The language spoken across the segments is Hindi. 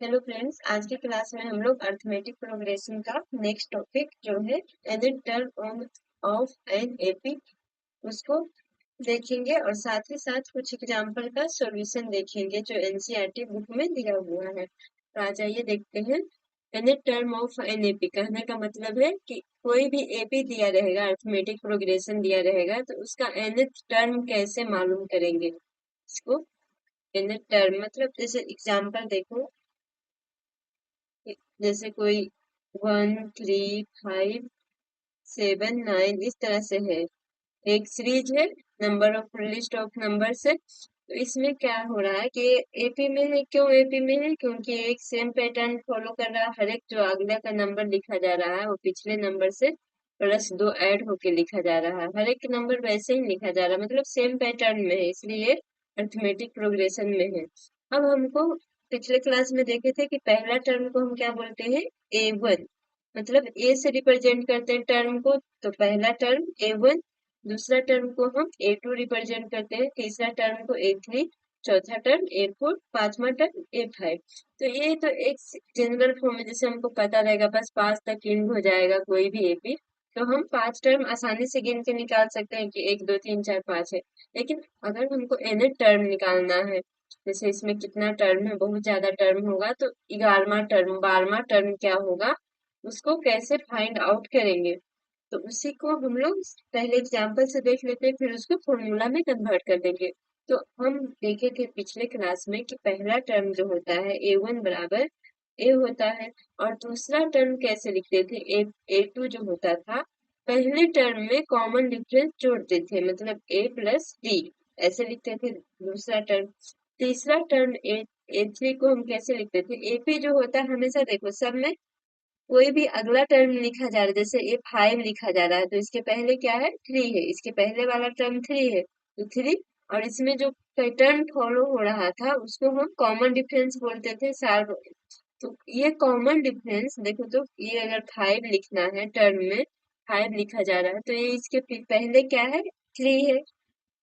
हेलो फ्रेंड्स, आज की क्लास में हम लोग अर्थमेटिक प्रोग्रेशन का नेक्स्ट टॉपिक जो है nth term of an AP उसको देखेंगे और साथ ही साथ कुछ एग्जाम्पल का सॉल्यूशन देखेंगे जो एनसीईआरटी बुक में दिया हुआ है। तो आ जाइए देखते हैं। Nth term of an AP कहने का मतलब है कि कोई भी एपी दिया रहेगा, अर्थमेटिक प्रोग्रेशन दिया रहेगा, तो उसका एनथ टर्म कैसे मालूम करेंगे इसको। एनथ टर्म मतलब जैसे एग्जाम्पल देखो, जैसे कोई 1, 3, 5, 7, 9 इस तरह से है। एक सीरीज है, number of list of number है। तो इसमें क्या हो रहा है कि एपी में है। क्यों एपी में है? क्योंकि एक सेम पैटर्न फॉलो कर रहा है। हर एक जो अगला का नंबर लिखा जा रहा है वो पिछले नंबर से +2 ऐड होके लिखा जा रहा है। हर एक नंबर वैसे ही लिखा जा रहा है, मतलब सेम पैटर्न में है, इसलिए अर्थमेटिक प्रोग्रेशन में है। अब हमको पिछले क्लास में देखे थे कि पहला टर्म को हम क्या बोलते हैं, A1, मतलब ए से रिप्रेजेंट करते हैं टर्म को, तो पहला टर्म A1। दूसरा टर्म को हम A2 रिप्रेजेंट करते हैं, तीसरा टर्म को A3, चौथा टर्म A4, पांचवा टर्म A5। तो ये तो एक जनरल फॉर्म है, जैसे हमको पता रहेगा, बस 5 तक गिन हो जाएगा कोई भी एपी। तो हम 5 टर्म आसानी से गिन के निकाल सकते हैं कि 1, 2, 3, 4, 5 है। लेकिन अगर हमको nth टर्म निकालना है, जैसे इसमें कितना टर्म है, बहुत ज्यादा टर्म होगा, तो 11वां टर्म, 12वां टर्म क्या होगा, उसको कैसे फाइंड आउट करेंगे। तो उसी को हम लोग पहले एग्जाम्पल से देख लेते हैं, फिर उसको फॉर्मूला में कन्वर्ट कर देंगे। तो हम देखे थे पिछले क्लास में कि पहला टर्म जो होता है A1 बराबर ए होता है, और दूसरा टर्म कैसे लिखते थे, A2 जो होता था, पहले टर्म में कॉमन डिफरेंस जोड़ते थे, मतलब A+D ऐसे लिखते थे दूसरा टर्म। तीसरा टर्म A3 को हम कैसे लिखते थे, एपी जो होता है हमेशा देखो सब में कोई भी अगला टर्म लिखा जा रहा है, जैसे A5 लिखा जा रहा है तो इसके पहले क्या है, 3 है, इसके पहले वाला टर्म 3 है, तो 3। और इसमें जो पैटर्न फॉलो हो रहा था उसको हम कॉमन डिफरेंस बोलते थे, सार। तो ये कॉमन डिफरेंस देखो, तो ये अगर 5 लिखना है, टर्म में 5 लिखा जा रहा है, तो ये इसके पहले क्या है, 3 है।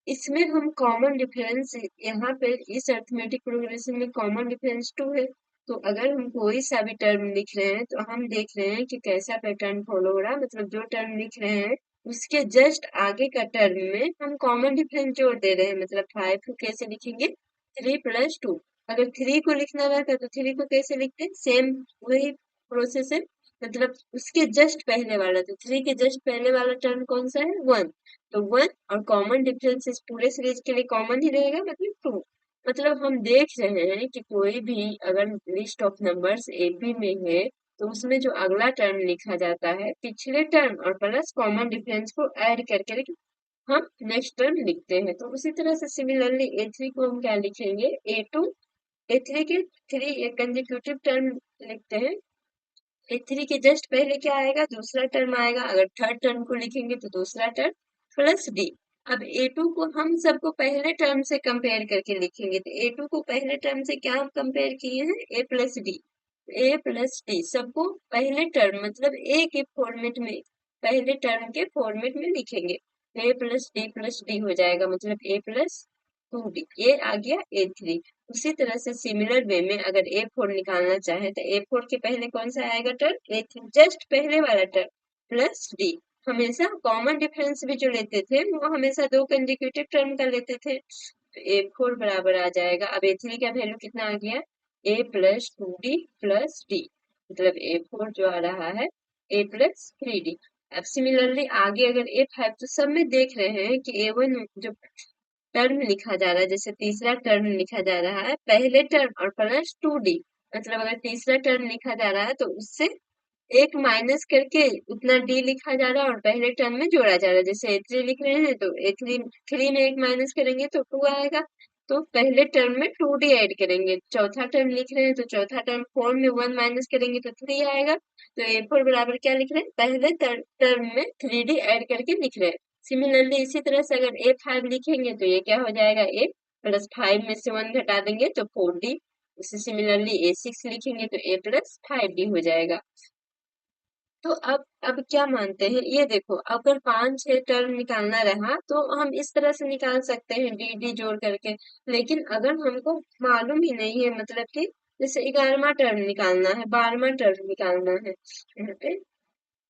इसमें हम कॉमन डिफरेंस यहाँ पे इस अर्थमेटिक प्रोग्रेशन में कॉमन डिफरेंस 2 है। तो अगर हम कोई सा भी टर्म लिख रहे हैं तो हम देख रहे हैं कि कैसा पैटर्न फॉलो हो रहा है, मतलब जो टर्म लिख रहे हैं उसके जस्ट आगे का टर्म में हम कॉमन डिफरेंस जोड़ दे रहे हैं। मतलब 5 को कैसे लिखेंगे, 3+2। अगर 3 को लिखना रहता तो 3 को कैसे लिखते, सेम वही प्रोसेस है, मतलब उसके जस्ट पहले वाला, तो 3 के जस्ट पहले वाला टर्म कौन सा है, 1। तो 1 और कॉमन डिफरेंस इस पूरे सीरीज के लिए कॉमन ही रहेगा, मतलब 2। मतलब हम देख रहे हैं कि कोई भी अगर लिस्ट ऑफ नंबर्स एपी में है, तो उसमें जो अगला टर्म लिखा जाता है पिछले टर्म और प्लस कॉमन डिफरेंस को ऐड करके हम नेक्स्ट टर्म लिखते हैं। तो उसी तरह से सिमिलरली A3 को हम क्या लिखेंगे, A2। A3 के 3 एक कंसेक्यूटिव टर्म लिखते हैं। A3 के जस्ट पहले क्या आएगा, दूसरा टर्म आएगा। अगर थर्ड टर्म को लिखेंगे तो दूसरा टर्म +D। अब A2 को हम सबको पहले टर्म से कंपेयर करके लिखेंगे, तो A2 को पहले टर्म से क्या हम कंपेयर किए हैं, A+D। A+D सबको पहले टर्म मतलब ए के फॉर्मेट में, पहले टर्म के फॉर्मेट में लिखेंगे। A+D+D हो जाएगा, मतलब A+2D। ये आ गया A3। उसी तरह से सिमिलर वे में अगर A4 निकालना चाहे तो A4 के पहले कौन सा आएगा टर्म, A3 जस्ट पहले वाला टर्म +D। हमेशा कॉमन डिफरेंस भी जो लेते थे वो हमेशा 2 कंसेक्यूटिव टर्म का लेते थे। तो A4 बराबर आ जाएगा, अब A3 का वैल्यू कितना आ गया, A+2D+D, मतलब A4 जो आ रहा है A+3D। अब सिमिलरली आगे अगर A5, तो सब में देख रहे हैं कि A1 जो टर्म लिखा जा रहा है, जैसे तीसरा टर्म लिखा जा रहा है पहले टर्म और +2D, मतलब अगर तीसरा टर्म लिखा जा रहा है तो उससे एक माइनस करके उतना डी लिखा जा रहा है और पहले टर्म में जोड़ा जा रहा है। जैसे A3 लिख रहे हैं तो A3 3 में एक माइनस करेंगे तो 2 आएगा, तो पहले टर्म में 2D ऐड करेंगे। चौथा टर्म लिख रहे हैं तो चौथा टर्म 4 में 1 माइनस करेंगे तो 3 आएगा। तो A4 बराबर क्या लिख रहे हैं, पहले टर्म में 3D ऐड करके लिख रहे हैं। सिमिलरली इसी तरह से अगर A5 लिखेंगे तो ये क्या हो जाएगा, A+5 में से 1 घटा देंगे तो 4D। इसे सिमिलरली A6 लिखेंगे तो A+5D हो जाएगा। तो अब क्या मानते हैं, ये देखो अगर 5-6 टर्म निकालना रहा तो हम इस तरह से निकाल सकते हैं डी डी जोड़ करके। लेकिन अगर हमको मालूम ही नहीं है, मतलब कि जैसे 11वां टर्म निकालना है, 12वां टर्म निकालना है, यहाँ पे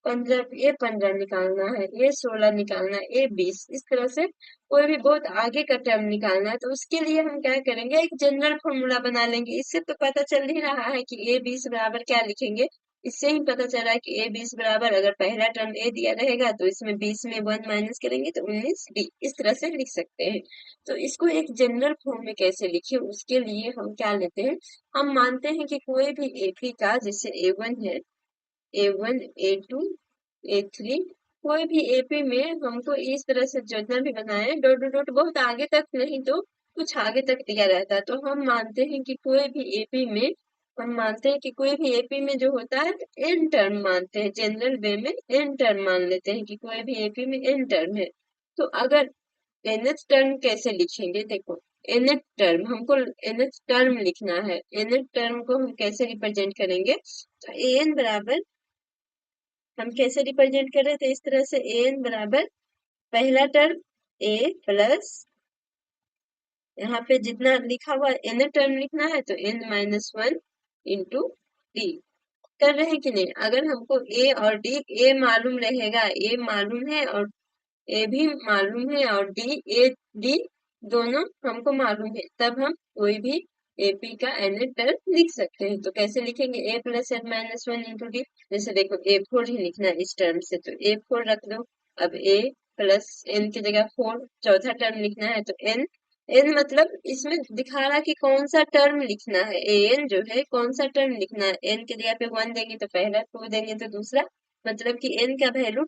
15 निकालना है, ये 16 निकालना है, ये 20, इस तरह से कोई भी बहुत आगे का टर्म निकालना है तो उसके लिए हम क्या करेंगे, एक जनरल फॉर्मूला बना लेंगे। इससे तो पता चल ही रहा है कि ए 20 बराबर क्या लिखेंगे, इससे ही पता चल रहा है कि ए 20 बराबर, अगर पहला टर्म ए दिया रहेगा तो इसमें 20 में 1 माइनस करेंगे तो 19 डी, इस तरह से लिख सकते हैं। तो इसको एक जनरल फॉर्म में कैसे लिखे, उसके लिए हम क्या लेते हैं, हम मानते हैं कि कोई भी एपी का, जैसे A1 है, A1 A2 A3, कोई भी एपी में हमको इस तरह से जितना भी बनाए डॉट डॉट डॉट, बहुत आगे तक नहीं तो कुछ आगे तक दिया रहता है, तो हम मानते हैं कि कोई भी एपी में, हम मानते हैं कि कोई भी एपी में जो होता है एन टर्म मानते हैं, जनरल वे में एन टर्म मान लेते हैं कि कोई भी एपी में एन टर्म है। तो अगर nth टर्म कैसे लिखेंगे, देखो nth टर्म, हमको nth टर्म लिखना है, nth टर्म को हम कैसे रिप्रेजेंट करेंगे, तो an बराबर, हम कैसे रिप्रेजेंट कर रहे थे, इस तरह से an बराबर पहला टर्म a प्लस, यहाँ पे जितना लिखा हुआ nth टर्म लिखना है तो n-1 इंटू डी। कर रहे हैं कि नहीं, अगर हमको a और d, a मालूम रहेगा, a मालूम है और ए भी मालूम है और डी, ए डी दोनों हमको मालूम है, तब हम कोई भी एपी का एन टर्म लिख सकते हैं। तो कैसे लिखेंगे, ए प्लस n-1 इंटू डी, जैसे देखो A4 ही लिखना है इस टर्म से तो A4 रख दो। अब a प्लस n की जगह 4, चौथा टर्म लिखना है तो n, n मतलब इसमें दिखा रहा कि कौन सा टर्म लिखना है, an जो है कौन सा टर्म लिखना है, n की जगह पे 1 देंगे तो पहला, 2 देंगे तो दूसरा, मतलब कि n का वैल्यू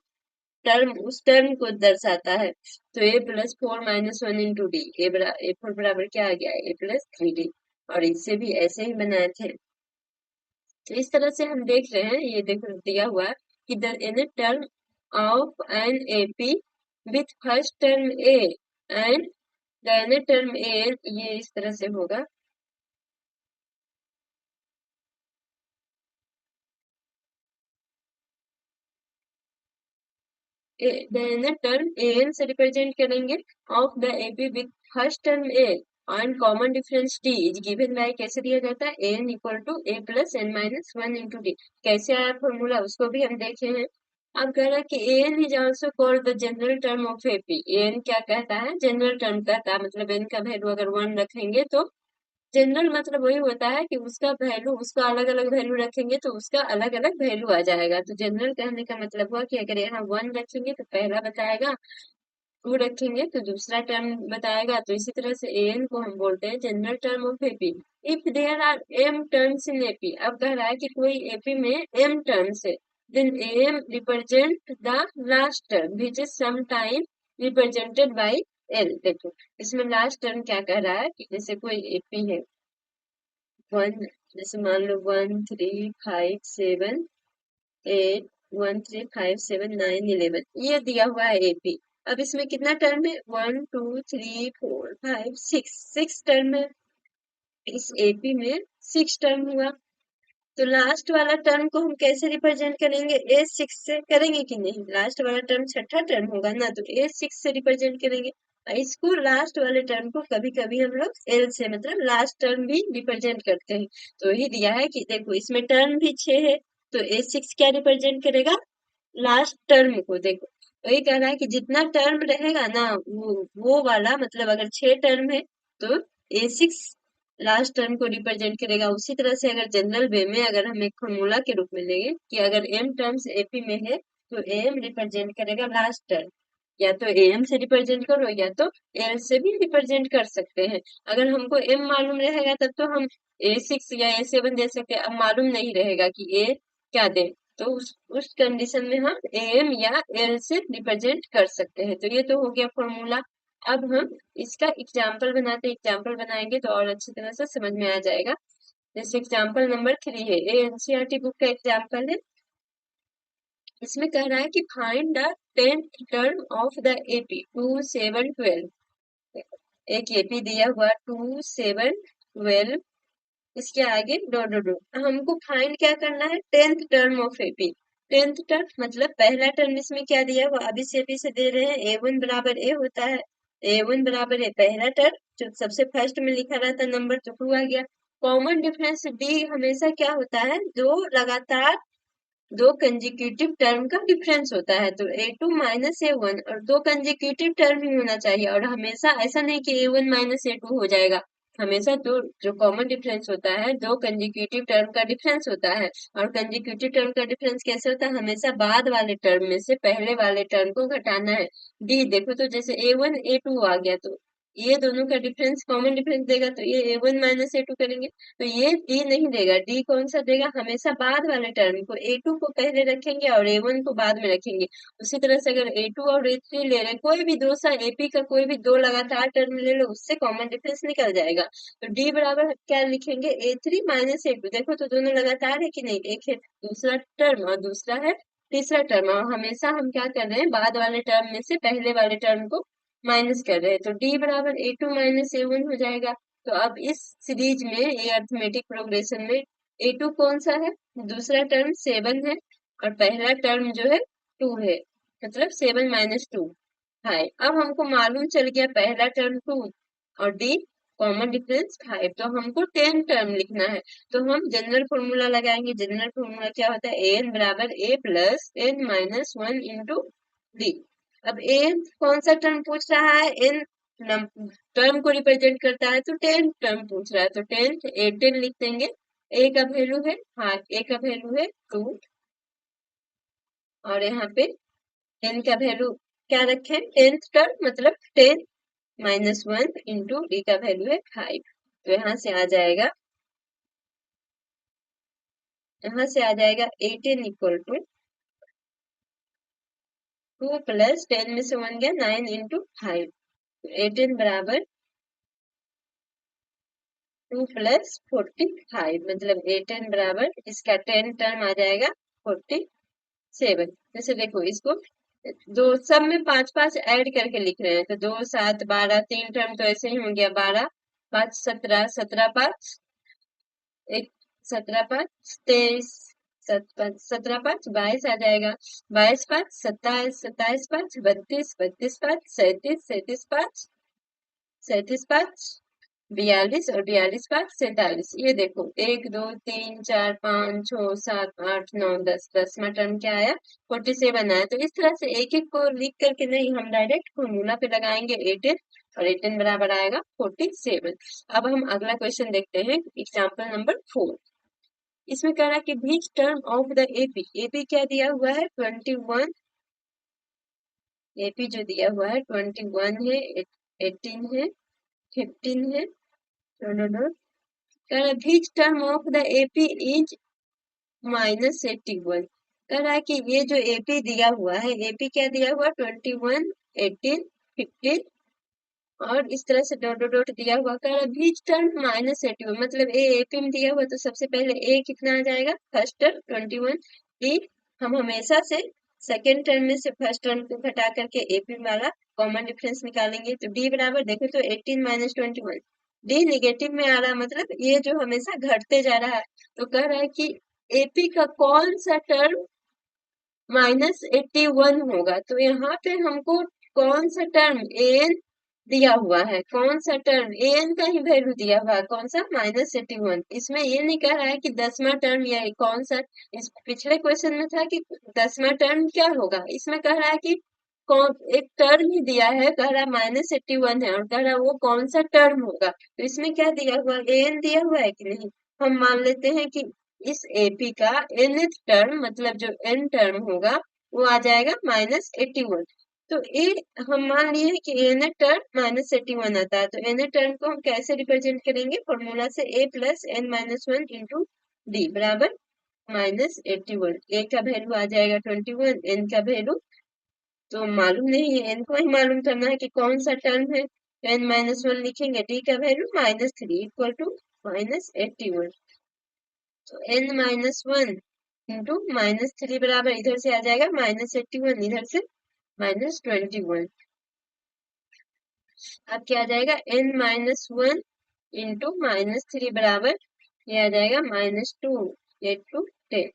टर्म उस टर्म को दर्शाता है। तो A+4-1 इंटू डी, A4 बराबर क्या आ गया, A+3D, और इससे भी ऐसे ही बनाए थे। तो इस तरह से हम देख रहे हैं, ये देखो दिया हुआ है कि the n term of an AP with first term a and the n term a, ये इस तरह से होगा, द टर्म an से रिप्रेजेंट करेंगे of the AP with first term a and common difference d is given by, कैसे दिया जाता है, an equal to a plus n-1 into D. कैसे आया फॉर्मूला, उसको भी हम देखे हैं। अब कह रहा है कि an is also called the general term of AP, an क्या कहता है, जनरल टर्म कहता है, मतलब n का वैल्यू अगर 1 रखेंगे तो जनरल मतलब वही होता है कि उसका वैल्यू, उसका अलग अलग वैल्यू रखेंगे तो उसका अलग अलग वैल्यू आ जाएगा। तो जनरल कहने का मतलब हुआ कि अगर यहाँ 1 रखेंगे तो पहला बताएगा, 2 रखेंगे तो दूसरा टर्म बताएगा, तो इसी तरह से an को हम बोलते हैं general term of AP. If there are m terms in AP, अब कह रहा है कि कोई एपी में m टर्म्स है, then am represent the last term which is some time represented by l। देखो इसमें लास्ट टर्म क्या कह रहा है कि जैसे कोई एपी है 1, जैसे मान लो 1 3 5 7 8, 1 3 5 7 9 11, ये दिया हुआ है एपी। अब इसमें कितना टर्म है, 1 2 3 4 5 6, 6 टर्म है, इस एपी में 6 टर्म हुआ। तो लास्ट वाला टर्म को हम कैसे रिप्रेजेंट करेंगे, A6 से करेंगे कि नहीं, लास्ट वाला टर्म छठा टर्म होगा ना, तो A6 से रिप्रेजेंट करेंगे। और इसको लास्ट वाले टर्म को कभी कभी हम लोग L से, मतलब लास्ट टर्म भी रिप्रेजेंट करते हैं। तो यही दिया है कि देखो इसमें टर्म भी 6 है, तो A6 क्या रिप्रेजेंट करेगा, लास्ट टर्म को। देखो वही कह रहा है कि जितना टर्म रहेगा ना वो वाला, मतलब अगर 6 टर्म है तो A6 लास्ट टर्म को रिप्रेजेंट करेगा। उसी तरह से अगर जनरल वे में अगर हम एक फॉर्मूला के रूप में लेंगे कि अगर m टर्म्स एपी में है तो am रिप्रेजेंट करेगा लास्ट टर्म, या तो am से रिप्रेजेंट करो या तो l से भी रिप्रेजेंट कर सकते हैं। अगर हमको m मालूम रहेगा तब तो हम A6 या A7 दे सकते हैं, अब मालूम नहीं रहेगा कि a क्या दे, तो उस कंडीशन में हम am या l से रिप्रेजेंट कर सकते हैं। तो ये तो हो गया फॉर्मूला। अब हम इसका एग्जाम्पल बनाते हैं, एग्जाम्पल बनाएंगे तो और अच्छी तरह से समझ में आ जाएगा। जैसे एग्जाम्पल नंबर 3 है, ये एनसीईआरटी बुक का एग्जाम्पल है। इसमें कह रहा है कि find the 10th term of the AP 2 7 12। एक एपी दिया हुआ 2 7 12, इसके आगे डॉट डॉट डॉट, हमको फाइंड क्या करना है, 10th term of AP. 10th term मतलब पहला टर्म इसमें क्या दिया हुआ, अभी से एपी से दे रहे हैं, A1 बराबर a होता है, A1 बराबर है पहला टर्म जो सबसे फर्स्ट में लिखा रहता नंबर तो 2 आ गया, कॉमन डिफरेंस डी हमेशा क्या होता है, दो लगातार दो कंजिक्यूटिव टर्म का डिफरेंस होता है। तो a2 माइनस a1 और दो कंजिक्यूटिव टर्म ही होना चाहिए, और हमेशा ऐसा नहीं कि a1 माइनस a2 हो जाएगा। हमेशा दो जो कॉमन डिफरेंस होता है, दो कंजिक्यूटिव टर्म का डिफरेंस होता है। और कंजिक्यूटिव टर्म का डिफरेंस कैसे होता है, हमेशा बाद वाले टर्म में से पहले वाले टर्म को घटाना है। डी देखो, तो जैसे a1 a2 आ गया, तो ये दोनों का डिफरेंस कॉमन डिफरेंस देगा, तो ये a1 माइनस a2 करेंगे, तो ये डी नहीं देगा। डी कौन सा देगा, हमेशा बाद वाले टर्म को, a2 को पहले रखेंगे और a1 को बाद में रखेंगे। उसी तरह से अगर a2 और a3 ले रहे, कोई भी दो सा एपी का कोई भी दो लगातार टर्म ले लो, उससे कॉमन डिफरेंस निकल जाएगा। तो डी बराबर क्या लिखेंगे, a3 माइनस a2। देखो तो दोनों लगातार है कि नहीं, एक है दूसरा टर्म और दूसरा है तीसरा टर्म, और हमेशा हम क्या कर रहे हैं, बाद वाले टर्म में से पहले वाले टर्म को माइनस कर रहे हैं। तो डी बराबर a2 माइनस a1 हो जाएगा। तो अब इस सीरीज में, ये अर्थमेटिक प्रोग्रेशन में, a2 कौन सा है, दूसरा टर्म 7 है, और पहला टर्म जो है 2 है, मतलब 7 माइनस 2 है। अब हमको मालूम चल गया पहला टर्म 2 और डी कॉमन डिफरेंस 5, तो हमको 10 टर्म लिखना है। तो हम जनरल फॉर्मूला लगाएंगे। जनरल फॉर्मूला क्या होता है, एन बराबर a plus N minus 1 into d. अब एन कौन सा टर्म पूछ रहा है, एन टर्म को रिप्रेजेंट करता है, तो 10 टर्म पूछ रहा है, तो 10 10 लिख देंगे। ए का वैल्यू है, हाँ ए का वैल्यू है 2, और यहाँ पे एन का वैल्यू क्या रखें, 10th टर्म मतलब 10 माइनस 1 इंटू डी का वैल्यू है 5। तो यहाँ से आ जाएगा 18 इक्वल टू 2 प्लस 10 में से 1 गया, 9 इंटू 5। 18 बराबर 2 प्लस 45, मतलब 18 बराबर इसका 10 टर्म आ जाएगा 47। जैसे देखो इसको दो सब में 5 5 ऐड करके लिख रहे हैं, तो 2 7 12, 3 टर्म तो ऐसे ही हो गया 12 5 17, 17 5 एक 17 5 23, 17 5 22 आ जाएगा, 22 5 27, 27 5 32, 32 5 37, 37 5 37 5 42 और 42 5 47। ये देखो 1 2 3 4 5 6 7 8 9 10, 10वां टर्म क्या आया, 47 आया। तो इस तरह से एक एक को लिख करके नहीं, हम डायरेक्ट फॉर्मूला पे लगाएंगे 18, और 18 बराबर आएगा 47। अब हम अगला क्वेश्चन देखते हैं, एग्जाम्पल नंबर 4। इसमें कह रहा है कि which term of the AP, AP क्या दिया हुआ है 21, एपी जो दिया हुआ है 21 है, 18 है, 15 है, कह रहा है which term of the AP is minus 81। कह रहा है कि ये जो एपी दिया हुआ है, एपी क्या दिया हुआ 21, 18, 15, और इस तरह से डॉट डॉट डॉट दिया हुआ। कह रहा है बीच टर्म माइनस 81, मतलब ए एपी में दिया हुआ, तो सबसे पहले ए कितना आ जाएगा, फर्स्ट टर्म 21। डी हम हमेशा से सेकेंड टर्म में से फर्स्ट टर्म को घटा करके एपी वाला कॉमन डिफरेंस निकालेंगे। तो डी बराबर देखो तो 18 माइनस 21, डी निगेटिव में आ रहा, मतलब ये जो हमेशा घटते जा रहा है। तो कह रहा है कि एपी का कौन सा टर्म -81 होगा। तो यहाँ पे हमको कौन सा टर्म एन दिया हुआ है, कौन सा टर्म एन का ही वैल्यू दिया हुआ है, कौन सा -81। इसमें ये नहीं कह रहा है कि 10वां टर्म या कौन सा, इस पिछले क्वेश्चन में था कि 10वां टर्म क्या होगा, इसमें कह रहा है कि कौन एक टर्म ही दिया है, कह रहा है -81 है, और कह रहा है वो कौन सा टर्म होगा। तो इसमें क्या दिया हुआ है, एन दिया हुआ है कि नहीं। हम मान लेते हैं कि इस एपी का nth टर्म, मतलब जो n टर्म होगा वो आ जाएगा -81। तो ए हम मान लिए कि nth टर्म -81 आता है। तो nth टर्म को हम कैसे रिप्रेजेंट करेंगे, फॉर्मूला से a plus n minus 1 into D बराबर -81। ए का वैल्यू आ जाएगा 21, n का वैल्यू तो मालूम नहीं है, n को ही मालूम करना है कि कौन सा टर्म है। n माइनस 1 लिखेंगे, डी का वैल्यू -3 इक्वल टू -81। तो n माइनस 1 इंटू -3 बराबर इधर से आ जाएगा -81, इधर से -21। अब क्या आ जाएगा, n माइनस 1 इंटू -3 बराबर ये आ जाएगा -2, 8 to 10।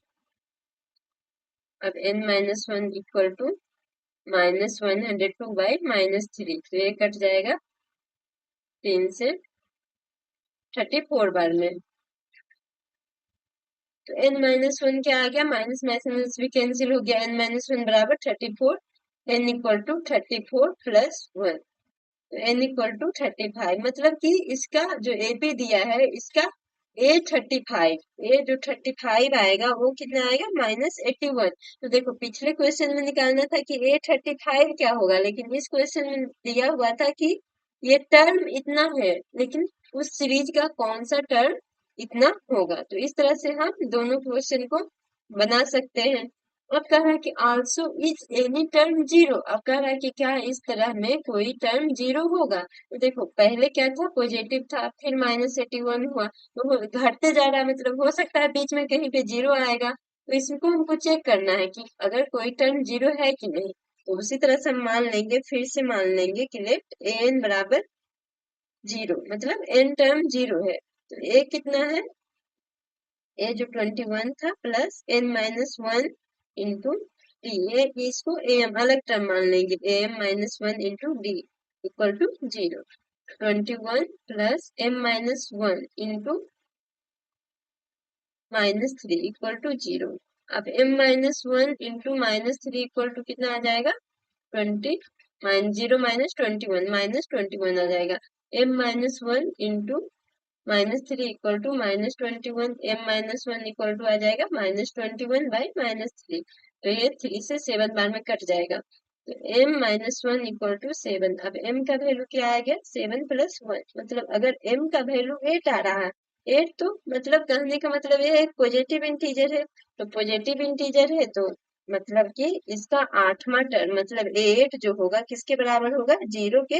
अब n minus 1 equal to -102 by -3, तो ये कट जाएगा 3 से 34 बार में। तो n माइनस वन क्या आ गया, माइनस माइनस भी कैंसिल हो गया, n माइनस वन बराबर 34, n equal to 34 plus one, तो n इक्वल टू 35, मतलब कि इसका जो एपी दिया है इसका ए 35, ए जो 35 आएगा वो कितना आएगा, -81। तो देखो पिछले क्वेश्चन में निकालना था कि ए 35 क्या होगा, लेकिन इस क्वेश्चन में दिया हुआ था कि ये टर्म इतना है, लेकिन उस सीरीज का कौन सा टर्म इतना होगा। तो इस तरह से हम दोनों क्वेश्चन को बना सकते हैं। अब कह रहा है कि also is any term zero, अब कह रहा है कि क्या इस तरह में कोई टर्म जीरो होगा। तो देखो पहले क्या था, पॉजिटिव था, फिर -81 हुआ, तो वो घटते जा रहा है, मतलब हो सकता है बीच में कहीं पे जीरो आएगा, तो इसको हमको चेक करना है कि अगर कोई टर्म जीरो है कि नहीं। तो उसी तरह से हम मान लेंगे, फिर से मान लेंगे कि लेट एन बराबर जीरो, मतलब एन टर्म जीरो है। तो ए कितना है, ए जो 21 था plus n minus one into D, ये इसको एम अलग टर्म मान लेंगे, M minus one into D equal to zero. 21 plus m minus one into -3 equal to zero. अब m minus one into -3 equal to कितना आ जाएगा, 20, जीरो माइनस 21, -21 आ जाएगा। m minus one into -3 equal to -21, m minus one equal to आ जाएगा -21 बाई -3, तो ये 3 से 7 बार में कट जाएगा। तो m minus one equal to 7, अब m का वैल्यू क्या आ गया, 7 प्लस वन, मतलब अगर m का वैल्यू 8 आ रहा है, 8 तो मतलब कहने का मतलब ये है पॉजिटिव इंटीजर है, तो पॉजिटिव इंटीजर है तो मतलब कि इसका आठवां टर्म मतलब 8 जो होगा किसके बराबर होगा, जीरो के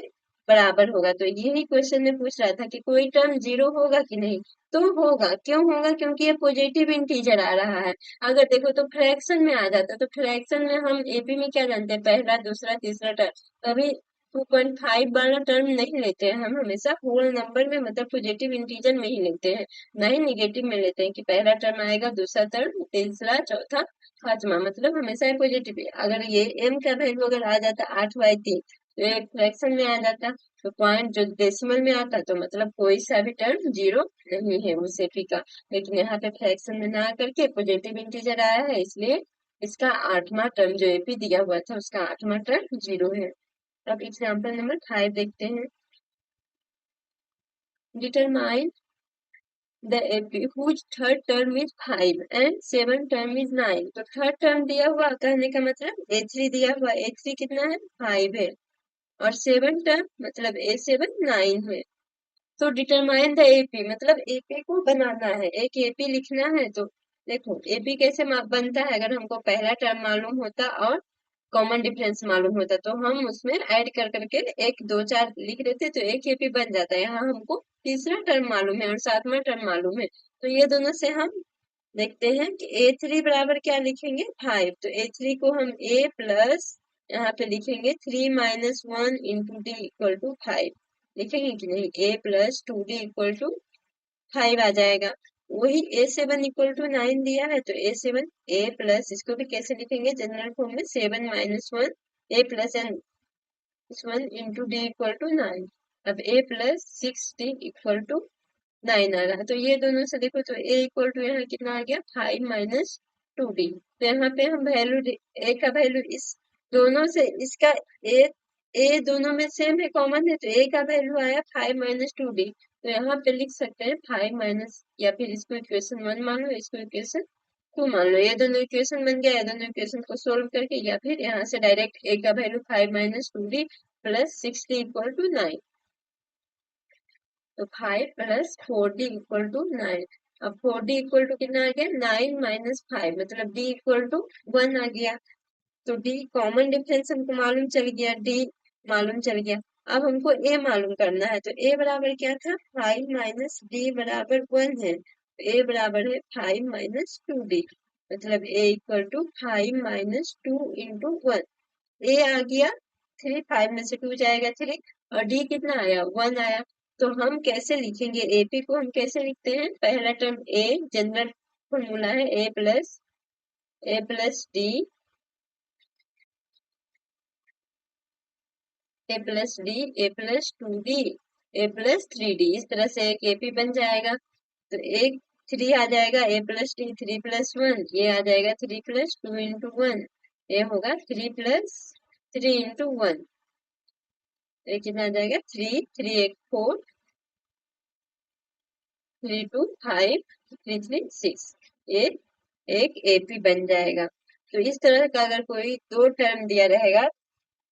बराबर होगा। तो यही क्वेश्चन में पूछ रहा था कि कोई टर्म जीरो होगा कि नहीं, तो होगा। क्यों होगा, क्योंकि ये पॉजिटिव इंटीजर आ रहा है। अगर देखो तो फ्रैक्शन में आ जाता, तो फ्रैक्शन में हम एपी में क्या जानते हैं, पहला दूसरा तीसरा टर्म, कभी 2.5 वाला टर्म नहीं लेते हैं, हम हमेशा होल नंबर में मतलब पॉजिटिव इंटीजर में ही लेते हैं, ना ही निगेटिव में लेते हैं कि पहला टर्म आएगा, दूसरा टर्म, तीसरा, चौथा, पांचवा, मतलब हमेशा पॉजिटिव। अगर ये एम का वैल्यू अगर आ जाता 8/3, तो एक फ्रैक्शन में आ जाता, तो पॉइंट जो डेसिमल में आता, तो मतलब कोई सा भी टर्म जीरो नहीं है उस एपी का। लेकिन यहाँ पे फ्रैक्शन में ना करके पॉजिटिव इंटीजर आया है, इसलिए इसका आठवां टर्म जो एपी दिया हुआ था उसका आठवां टर्म जीरो है। अब एग्जाम्पल नंबर 5 देखते हैं। Determine the AP whose third term is 5 and seven term is 9। तो थर्ड टर्म दिया हुआ, कहने का मतलब A3 दिया हुआ, A3 कितना है, 5 है, और सेवन टर्म मतलब A7 9 है। तो डिटरमाइन द एपी मतलब एपी को बनाना है, एक एपी लिखना है। तो देखो एपी कैसे बनता है, अगर हमको पहला टर्म मालूम होता और कॉमन डिफरेंस मालूम होता तो हम उसमें ऐड कर करके एक दो चार लिख देते, तो एक एपी बन जाता है। यहाँ हमको तीसरा टर्म मालूम है और सातवां टर्म मालूम है, तो ये दोनों से हम देखते हैं कि A3 बराबर क्या लिखेंगे, 5। तो A3 को हम A प्लस यहाँ पे लिखेंगे 3 minus one into D equal to 5, लिखेंगे कि नहीं, A plus 2D equal to 5 आ जाएगा। वही A7 इक्वल टू 9 दिया है, तो A7 A प्लस, इसको भी कैसे लिखेंगे, जनरल फॉर्म में 7 minus one A plus n one into D equal to 9। अब A plus 6D equal to 9 आ रहा है, तो ये दोनों से देखो तो A इक्वल टू यहाँ कितना आ गया, 5 माइनस 2D। तो यहाँ पे हम वैल्यू A का वैल्यू इस दोनों से, इसका ए दोनों में सेम है, कॉमन है, तो ए का वैल्यू आया 5 - 2D। तो यहाँ पे लिख सकते हैं 5 माइनस, या फिर इसको इक्वेशन 1 मान लो, इसको इक्वेशन 2 मान लो, ये दोनों इक्वेशन बन गया। ये दोनों इक्वेशन को सोल्व करके या फिर यहाँ से डायरेक्ट ए का value 5 - 2D plus 6D equal to 9। तो 5 प्लस 4D इक्वल टू 9। अब 4D इक्वल टू कितना आ गया, 9 माइनस 5, मतलब D इक्वल टू 1 आ गया। तो D कॉमन डिफरेंस हमको मालूम चल गया, D मालूम चल गया। अब हमको A मालूम करना है, तो A बराबर क्या था, 5 माइनस D बराबर 1 है, तो A बराबर है 5 माइनस 2D, मतलब A equal to 5 minus 2 into 1। ए आ गया 3, 5 में से 2 जाएगा 3, और डी कितना आया, 1 आया। तो हम कैसे लिखेंगे, एपी को हम कैसे लिखते हैं, पहला टर्म ए, जनरल फॉर्मूला है a plus d, a plus d, a plus 2D, a plus 3D, इस तरह से एक एपी बन जाएगा। तो एक 3 आ जाएगा, a प्लस टी 3 प्लस 1, ये आ जाएगा 3 प्लस 2 इंटू 1, ये होगा 3 प्लस 3 इंटू 1, ये कितना आ जाएगा 3, 3 एक 4, 3 2 5, 3 3 6, ये एक एपी बन जाएगा। तो इस तरह का अगर कोई दो टर्म दिया रहेगा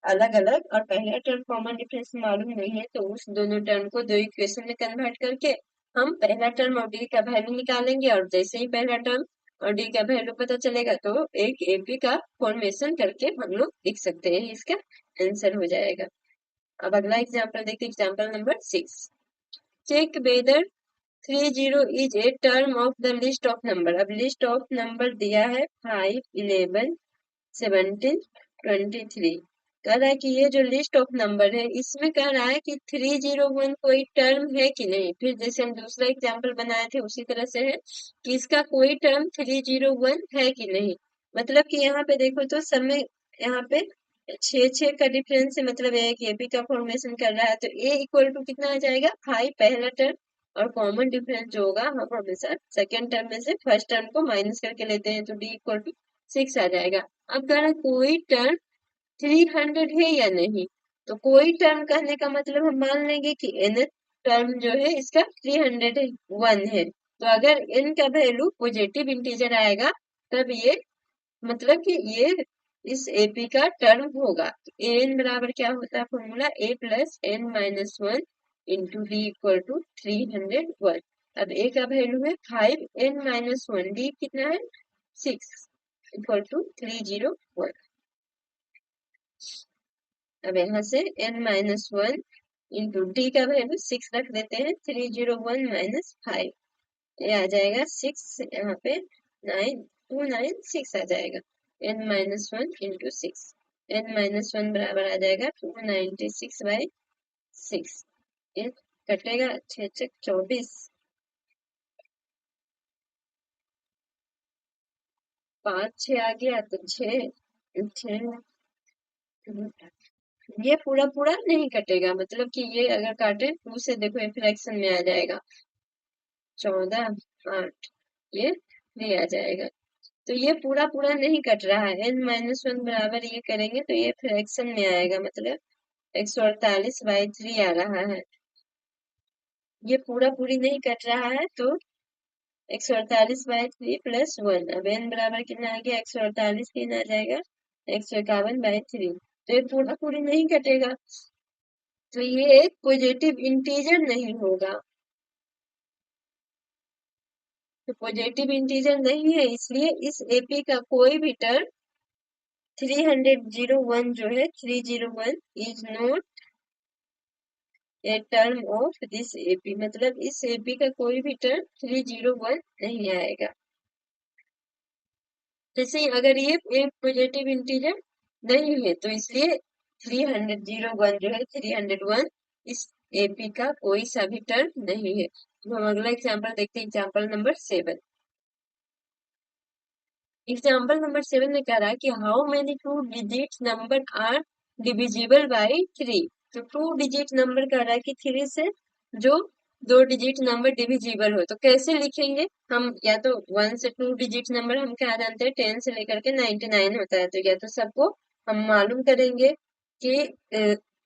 अलग अलग और पहला टर्म कॉमन डिफरेंस मालूम नहीं है, तो उस दोनों टर्म को दो इक्वेशन में कन्वर्ट करके हम पहला टर्म और डी का वैल्यू निकालेंगे, और जैसे ही पहला टर्म और डी का वैल्यू पता चलेगा तो एक एपी का फॉर्मेशन करके हम लोग लिख सकते हैं, इसका आंसर हो जाएगा। अब अगला एग्जाम्पल देखते हैं, example number 6। Check whether 30 is a term of the list of number. अब लिस्ट ऑफ नंबर दिया है 5, 11, 17, 23। कह रहा है कि ये जो लिस्ट ऑफ नंबर है इसमें कह रहा है कि 301 कोई टर्म है कि नहीं। फिर जैसे हम दूसरा एग्जाम्पल बनाए थे उसी तरह से है कि इसका कोई टर्म 301 है कि नहीं। मतलब कि यहाँ पे देखो तो सब में यहाँ पे 6 का डिफरेंस है, मतलब एक एपी का फॉर्मेशन कर रहा है, तो ए इक्वल टू कितना आ जाएगा 5 पहला टर्म, और कॉमन डिफरेंस जो होगा हम हमेशा सेकेंड टर्म में से फर्स्ट टर्म को माइनस करके लेते हैं, तो डी इक्वल टू 6 आ जाएगा। अब कह रहा है कोई टर्म 300 है या नहीं। तो कोई टर्म कहने का मतलब हम मान लेंगे कि n टर्म जो है इसका 301 है। तो अगर n का वैल्यू पॉजिटिव इंटीजर आएगा तब ये मतलब कि ये इस एपी का टर्म होगा। तो एन बराबर क्या होता है formula, A plus N minus 1 into D equal to 301। अब ए का वैल्यू है 5, एन माइनस 1, डी कितना है 6 इक्वल टू 301। अब यहाँ से n माइनस 1 इंटू डी का वैल्यू 6 रख देते हैं, 301 माइनस 5, ये आ जाएगा 6, यहाँ पे 296 आ जाएगा। n minus 1 into 6, n minus 1 बराबर आ जाएगा 296 बाई 6, ये कटेगा 6 6 24, 5 6 आ गया तो 6 6, ये पूरा पूरा नहीं कटेगा, मतलब कि ये अगर काटे 2 से देखो ये फ्रैक्शन में आ जाएगा, 14 8, ये 3 आ जाएगा। तो ये पूरा पूरा नहीं कट रहा है, n माइनस 1 बराबर ये करेंगे तो ये फ्रैक्शन में आएगा, मतलब 148/3 आ रहा है। ये पूरा पूरी नहीं कट रहा है तो 148/3 प्लस 1, अब n बराबर कितना आ गया 148, 3 आ जाएगा 151/3। तो ये पूरा पूरी नहीं कटेगा, तो ये एक पॉजिटिव इंटीजर नहीं होगा। तो पॉजिटिव इंटीजर नहीं है, इसलिए इस एपी का कोई भी टर्म 301 जो है 301 is not a term of this AP, मतलब इस एपी का कोई भी टर्म 301 नहीं आएगा। जैसे ही अगर ये एक पॉजिटिव इंटीजर नहीं है तो इसलिए 301 जो है 301 इस एपी का कोई सा भी टर्म नहीं है। तो हम अगला एग्जांपल देखते हैं, एग्जांपल नंबर 7। एग्जाम्पल नंबर 7 में कह रहा है कि how many two digit number are divisible by 3। तो टू डिजिट नंबर कह रहा है कि 3 से जो दो डिजिट नंबर डिविजिबल हो, तो कैसे लिखेंगे हम, या तो 1 से 2 डिजिट नंबर हम क्या जानते हैं 10 से लेकर के 99 होता है, तो या तो सबको हम मालूम करेंगे कि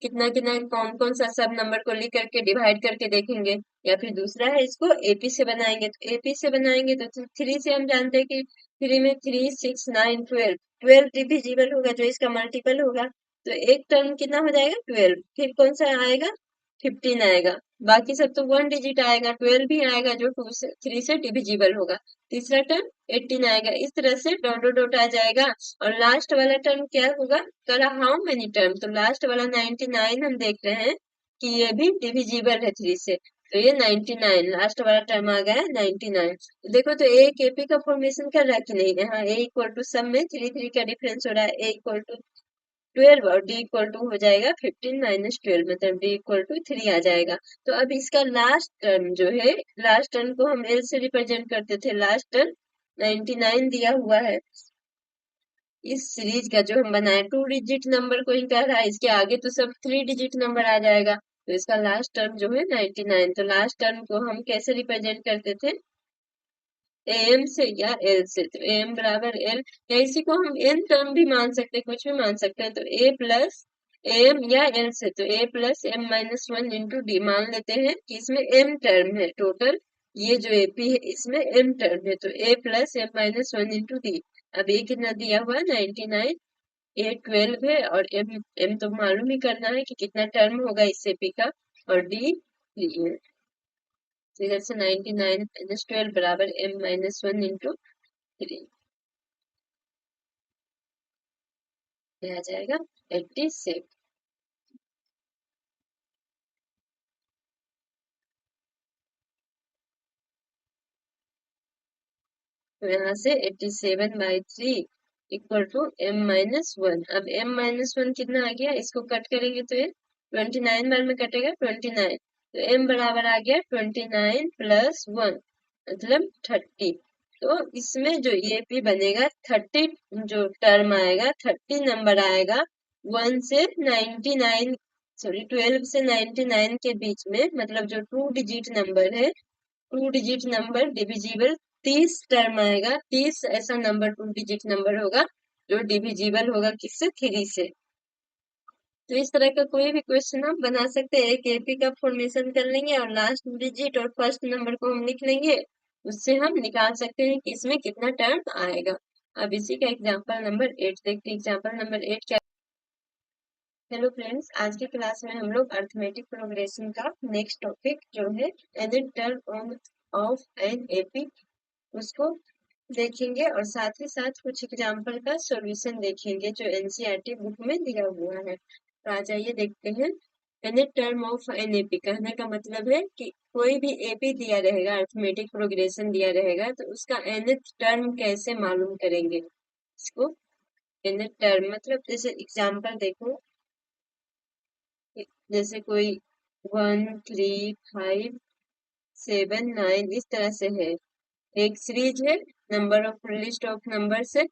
कितना कितना कौन कौन सा सब नंबर को लिख करके डिवाइड करके देखेंगे, या फिर दूसरा है इसको एपी से बनाएंगे। तो एपी से बनाएंगे तो 3 से हम जानते हैं कि 3 में 3 6 9 12, 12 डिविजिबल होगा जो इसका मल्टीपल होगा, तो एक टर्म कितना हो जाएगा 12, फिर कौन सा आएगा 15 आएगा, बाकी सब तो 1 डिजिट आएगा, 12 भी आएगा जो 2 से 3 से डिविजिबल होगा, तीसरा टर्म 18 आएगा, इस तरह से डॉट डॉट डॉट आ जाएगा। और लास्ट वाला टर्म क्या होगा, करा हाउ मेनी टर्म, तो लास्ट वाला 99 हम देख रहे हैं कि ये भी डिविजिबल है 3 से, तो ये 99 लास्ट वाला टर्म आ गया 99। देखो तो ए केपी का फॉर्मेशन कर रहा है कि नहीं, यहाँ ए इक्वल टू सब में 3 3 का डिफरेंस हो रहा है, ए इक्वल टू 12 और डी इक्वल टू हो जाएगा 15 माइनस 12, मतलब डी इक्वल टू 3 आ जाएगा। तो अब इसका लास्ट टर्म जो है, लास्ट टर्म को हम एल से रिप्रेजेंट करते थे, लास्ट टर्म 99 दिया हुआ है इस सीरीज का जो हम बनाए, 2 डिजिट नंबर को ही कह रहा है, इसके आगे तो सब 3 डिजिट नंबर आ जाएगा, तो इसका लास्ट टर्म जो है 99। तो लास्ट टर्म को हम कैसे रिप्रेजेंट करते थे, एम से या एल से, तो एम बराबर एल, या इसी को हम एन टर्म भी मान सकते हैं, कुछ भी मान सकते हैं, तो ए प्लस एम या एल से, तो a plus m minus one into d मान लेते हैं कि इसमें एम टर्म है टोटल, ये जो एपी है इसमें एम टर्म है, तो a plus m minus one into d. अब ये कितना दिया हुआ है 99, ए 12 है, और एम एम तो मालूम ही करना है कि कितना टर्म होगा इस एपी का, और डी 3 है, तो इधर से 99 माइनस 12 बराबर एम माइनस वन इंटू 3, ये आ जाएगा 86। तो यहाँ से 87/3 equal to M minus one. अब एम माइनस वन कितना आ गया, इसको कट करेंगे तो ये 29 बार में कटेगा 29, तो एम बराबर आ गया 29 प्लस वन, मतलब 30। तो इसमें जो ये भी बनेगा 30, जो टर्म आएगा 30 नंबर आएगा 1 से 99, सॉरी 12 से 99 के बीच में, मतलब जो 2 डिजिट नंबर है, 2 डिजिट नंबर डिविजिबल 30 टर्म आएगा, 30 ऐसा नंबर 2 डिजिट नंबर होगा जो डिविजिबल होगा किससे, 3 से। तो इस तरह का कोई भी क्वेश्चन हम बना सकते हैं, एक एपी का फॉर्मेशन कर लेंगे और लास्ट डिजिट और फर्स्ट नंबर को हम लिख लेंगे, उससे हम निकाल सकते हैं कि इसमें कितना टर्म आएगा। अब इसी का एग्जाम्पल नंबर 8 देखते हैं। एग्जाम्पल नंबर 8 क्या। हेलो फ्रेंड्स, आज की क्लास में हम लोग अर्थमेटिक प्रोग्रेशन का नेक्स्ट टॉपिक जो है any term of an AP, उसको देखेंगे, और साथ ही साथ कुछ एग्जाम्पल का सॉल्यूशन देखेंगे जो एनसीईआरटी बुक में दिया हुआ है। तो आ जाइए देखते हैं। Any term of an AP कहने का मतलब है कि कोई भी एपी दिया रहेगा, अर्थमेटिक प्रोग्रेशन दिया रहेगा, तो उसका nth टर्म कैसे मालूम करेंगे इसको। nth टर्म मतलब जैसे एग्जाम्पल देखो, जैसे कोई 1 3 5 7 9 इस तरह से है, एक सीरीज है, number of list of numbers है।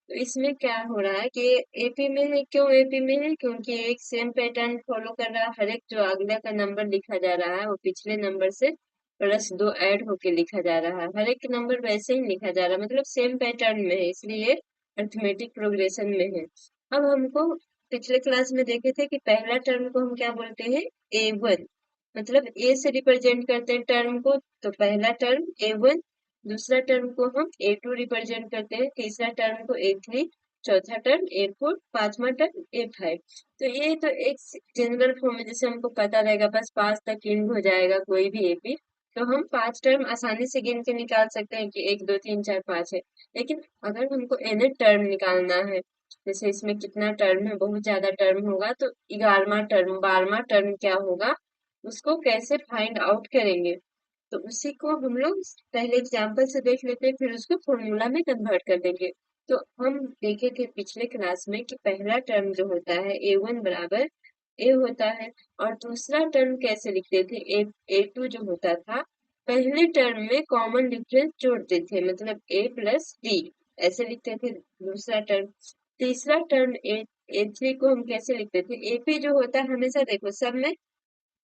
तो इसमें क्या हो रहा है कि एपी में है, क्यों एपी में है, क्योंकि एक सेम पैटर्न फॉलो कर रहा है, हर एक जो अगला का नंबर लिखा जा रहा है वो पिछले नंबर से प्लस 2 ऐड होके लिखा जा रहा है, हर एक नंबर वैसे ही लिखा जा रहा है, मतलब सेम पैटर्न में है, इसलिए अर्थमेटिक प्रोग्रेशन में है। अब हमको पिछले क्लास में देखे थे कि पहला टर्म को हम क्या बोलते हैं, A1, मतलब ए से रिप्रेजेंट करते हैं टर्म को, तो पहला टर्म A1, दूसरा टर्म को हम A2 रिप्रेजेंट करते हैं, तीसरा टर्म को A3, चौथा टर्म A4, पांचवा टर्म A5। तो ये तो एक जनरल फॉर्म है, जैसे हमको पता रहेगा, बस 5 तक गिन हो जाएगा कोई भी एपी, तो हम 5 टर्म आसानी से गिन के निकाल सकते हैं कि 1 2 3 4 5 है। लेकिन अगर हमको एन टर्म निकालना है, जैसे इसमें कितना टर्म है, बहुत ज्यादा टर्म होगा, तो 11वां टर्म 12वां टर्म क्या होगा, उसको कैसे फाइंड आउट करेंगे। तो उसी को हम लोग पहले एग्जाम्पल से देख लेते हैं, फिर उसको फॉर्मूला में कन्वर्ट कर देंगे। तो हम देखे थे पिछले क्लास में कि पहला टर्म जो होता है A1 बराबर ए होता है, और दूसरा टर्म कैसे लिखते थे, A2 जो होता था, पहले टर्म में कॉमन डिफरेंस जोड़ते थे, मतलब A प्लस डी ऐसे लिखते थे दूसरा टर्म। तीसरा टर्म A3 को हम कैसे लिखते थे, एपी जो होता है हमेशा देखो सब में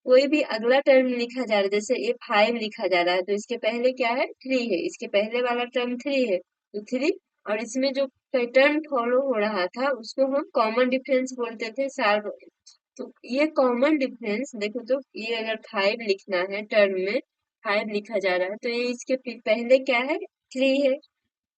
कोई भी अगला टर्म लिखा जा रहा है, जैसे ये 5 लिखा जा रहा है, तो इसके पहले क्या है, 3 है, इसके पहले वाला टर्म 3 है, तो 3, और इसमें जो पैटर्न फॉलो हो रहा था उसको हम कॉमन डिफरेंस बोलते थे सार। तो ये कॉमन डिफरेंस देखो, तो ये अगर 5 लिखना है टर्म में, 5 लिखा जा रहा है, तो ये इसके पहले क्या है, 3 है,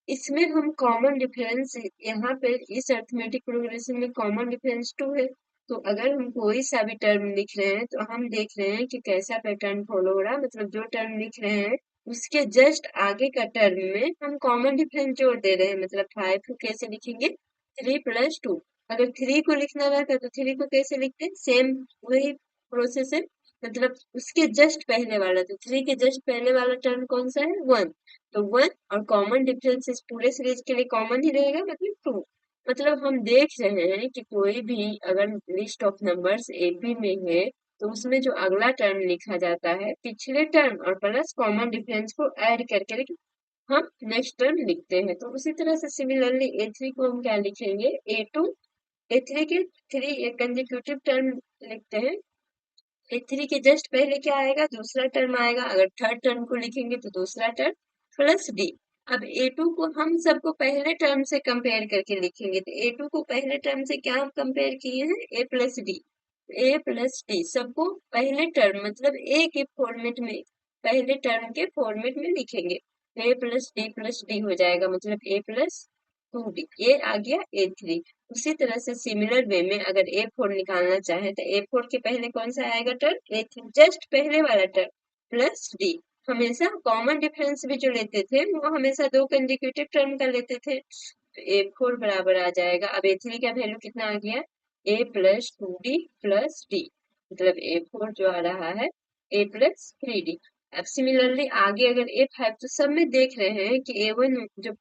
इसमें हम कॉमन डिफरेंस यहाँ पे इस अर्थमेटिक प्रोग्रेशन में कॉमन डिफरेंस 2 है। तो अगर हम कोई सा भी टर्म लिख रहे हैं तो हम देख रहे हैं कि कैसा पैटर्न फॉलो हो रहा है, मतलब जो टर्म लिख रहे हैं उसके जस्ट आगे का टर्म में हम कॉमन डिफरेंस जोड़ दे रहे हैं, मतलब 5 को कैसे लिखेंगे, 3 प्लस 2। अगर 3 को लिखना रहता तो 3 को कैसे लिखते हैं, सेम वही प्रोसेस है, मतलब उसके जस्ट पहले वाला, तो 3 के जस्ट पहले वाला टर्म कौन सा है, 1, तो 1, और कॉमन डिफरेंस इस पूरे सीरीज के लिए कॉमन ही रहेगा, मतलब 2। मतलब हम देख रहे हैं कि कोई भी अगर लिस्ट ऑफ नंबर्स एपी में है, तो उसमें जो अगला टर्म लिखा जाता है पिछले टर्म और प्लस कॉमन डिफरेंस को ऐड करके हम नेक्स्ट टर्म लिखते हैं। तो उसी तरह से सिमिलरली A3 को हम क्या लिखेंगे, A2, A3 के 3 एक कंसेक्यूटिव टर्म लिखते हैं, A3 के जस्ट पहले क्या आएगा, दूसरा टर्म आएगा, अगर थर्ड टर्म को लिखेंगे तो दूसरा टर्म प्लस डी। अब A2 को हम सबको पहले टर्म से कंपेयर करके लिखेंगे, तो A2 को पहले टर्म से क्या हम कंपेयर किए हैं, A plus D. A plus D सबको पहले टर्म मतलब A के फॉर्मेट में, पहले टर्म के फॉर्मेट में लिखेंगे। प्लस डी हो जाएगा, मतलब A प्लस 2D, ये आ गया A3। उसी तरह से सिमिलर वे में अगर A4 निकालना चाहे तो A4 के पहले कौन सा आएगा टर्म, A3, जस्ट पहले वाला टर्म प्लस डी। हमेशा कॉमन डिफरेंस भी जो लेते थे वो हमेशा दो कंसेक्यूटिव टर्म का लेते थे। तो A4 बराबर आ जाएगा, अब A3 का वैल्यू कितना आ गया, A plus 2D plus D, मतलब A4 जो आ रहा है A प्लस 3D। अब सिमिलरली आगे अगर A5, तो सब में देख रहे हैं कि A1 जो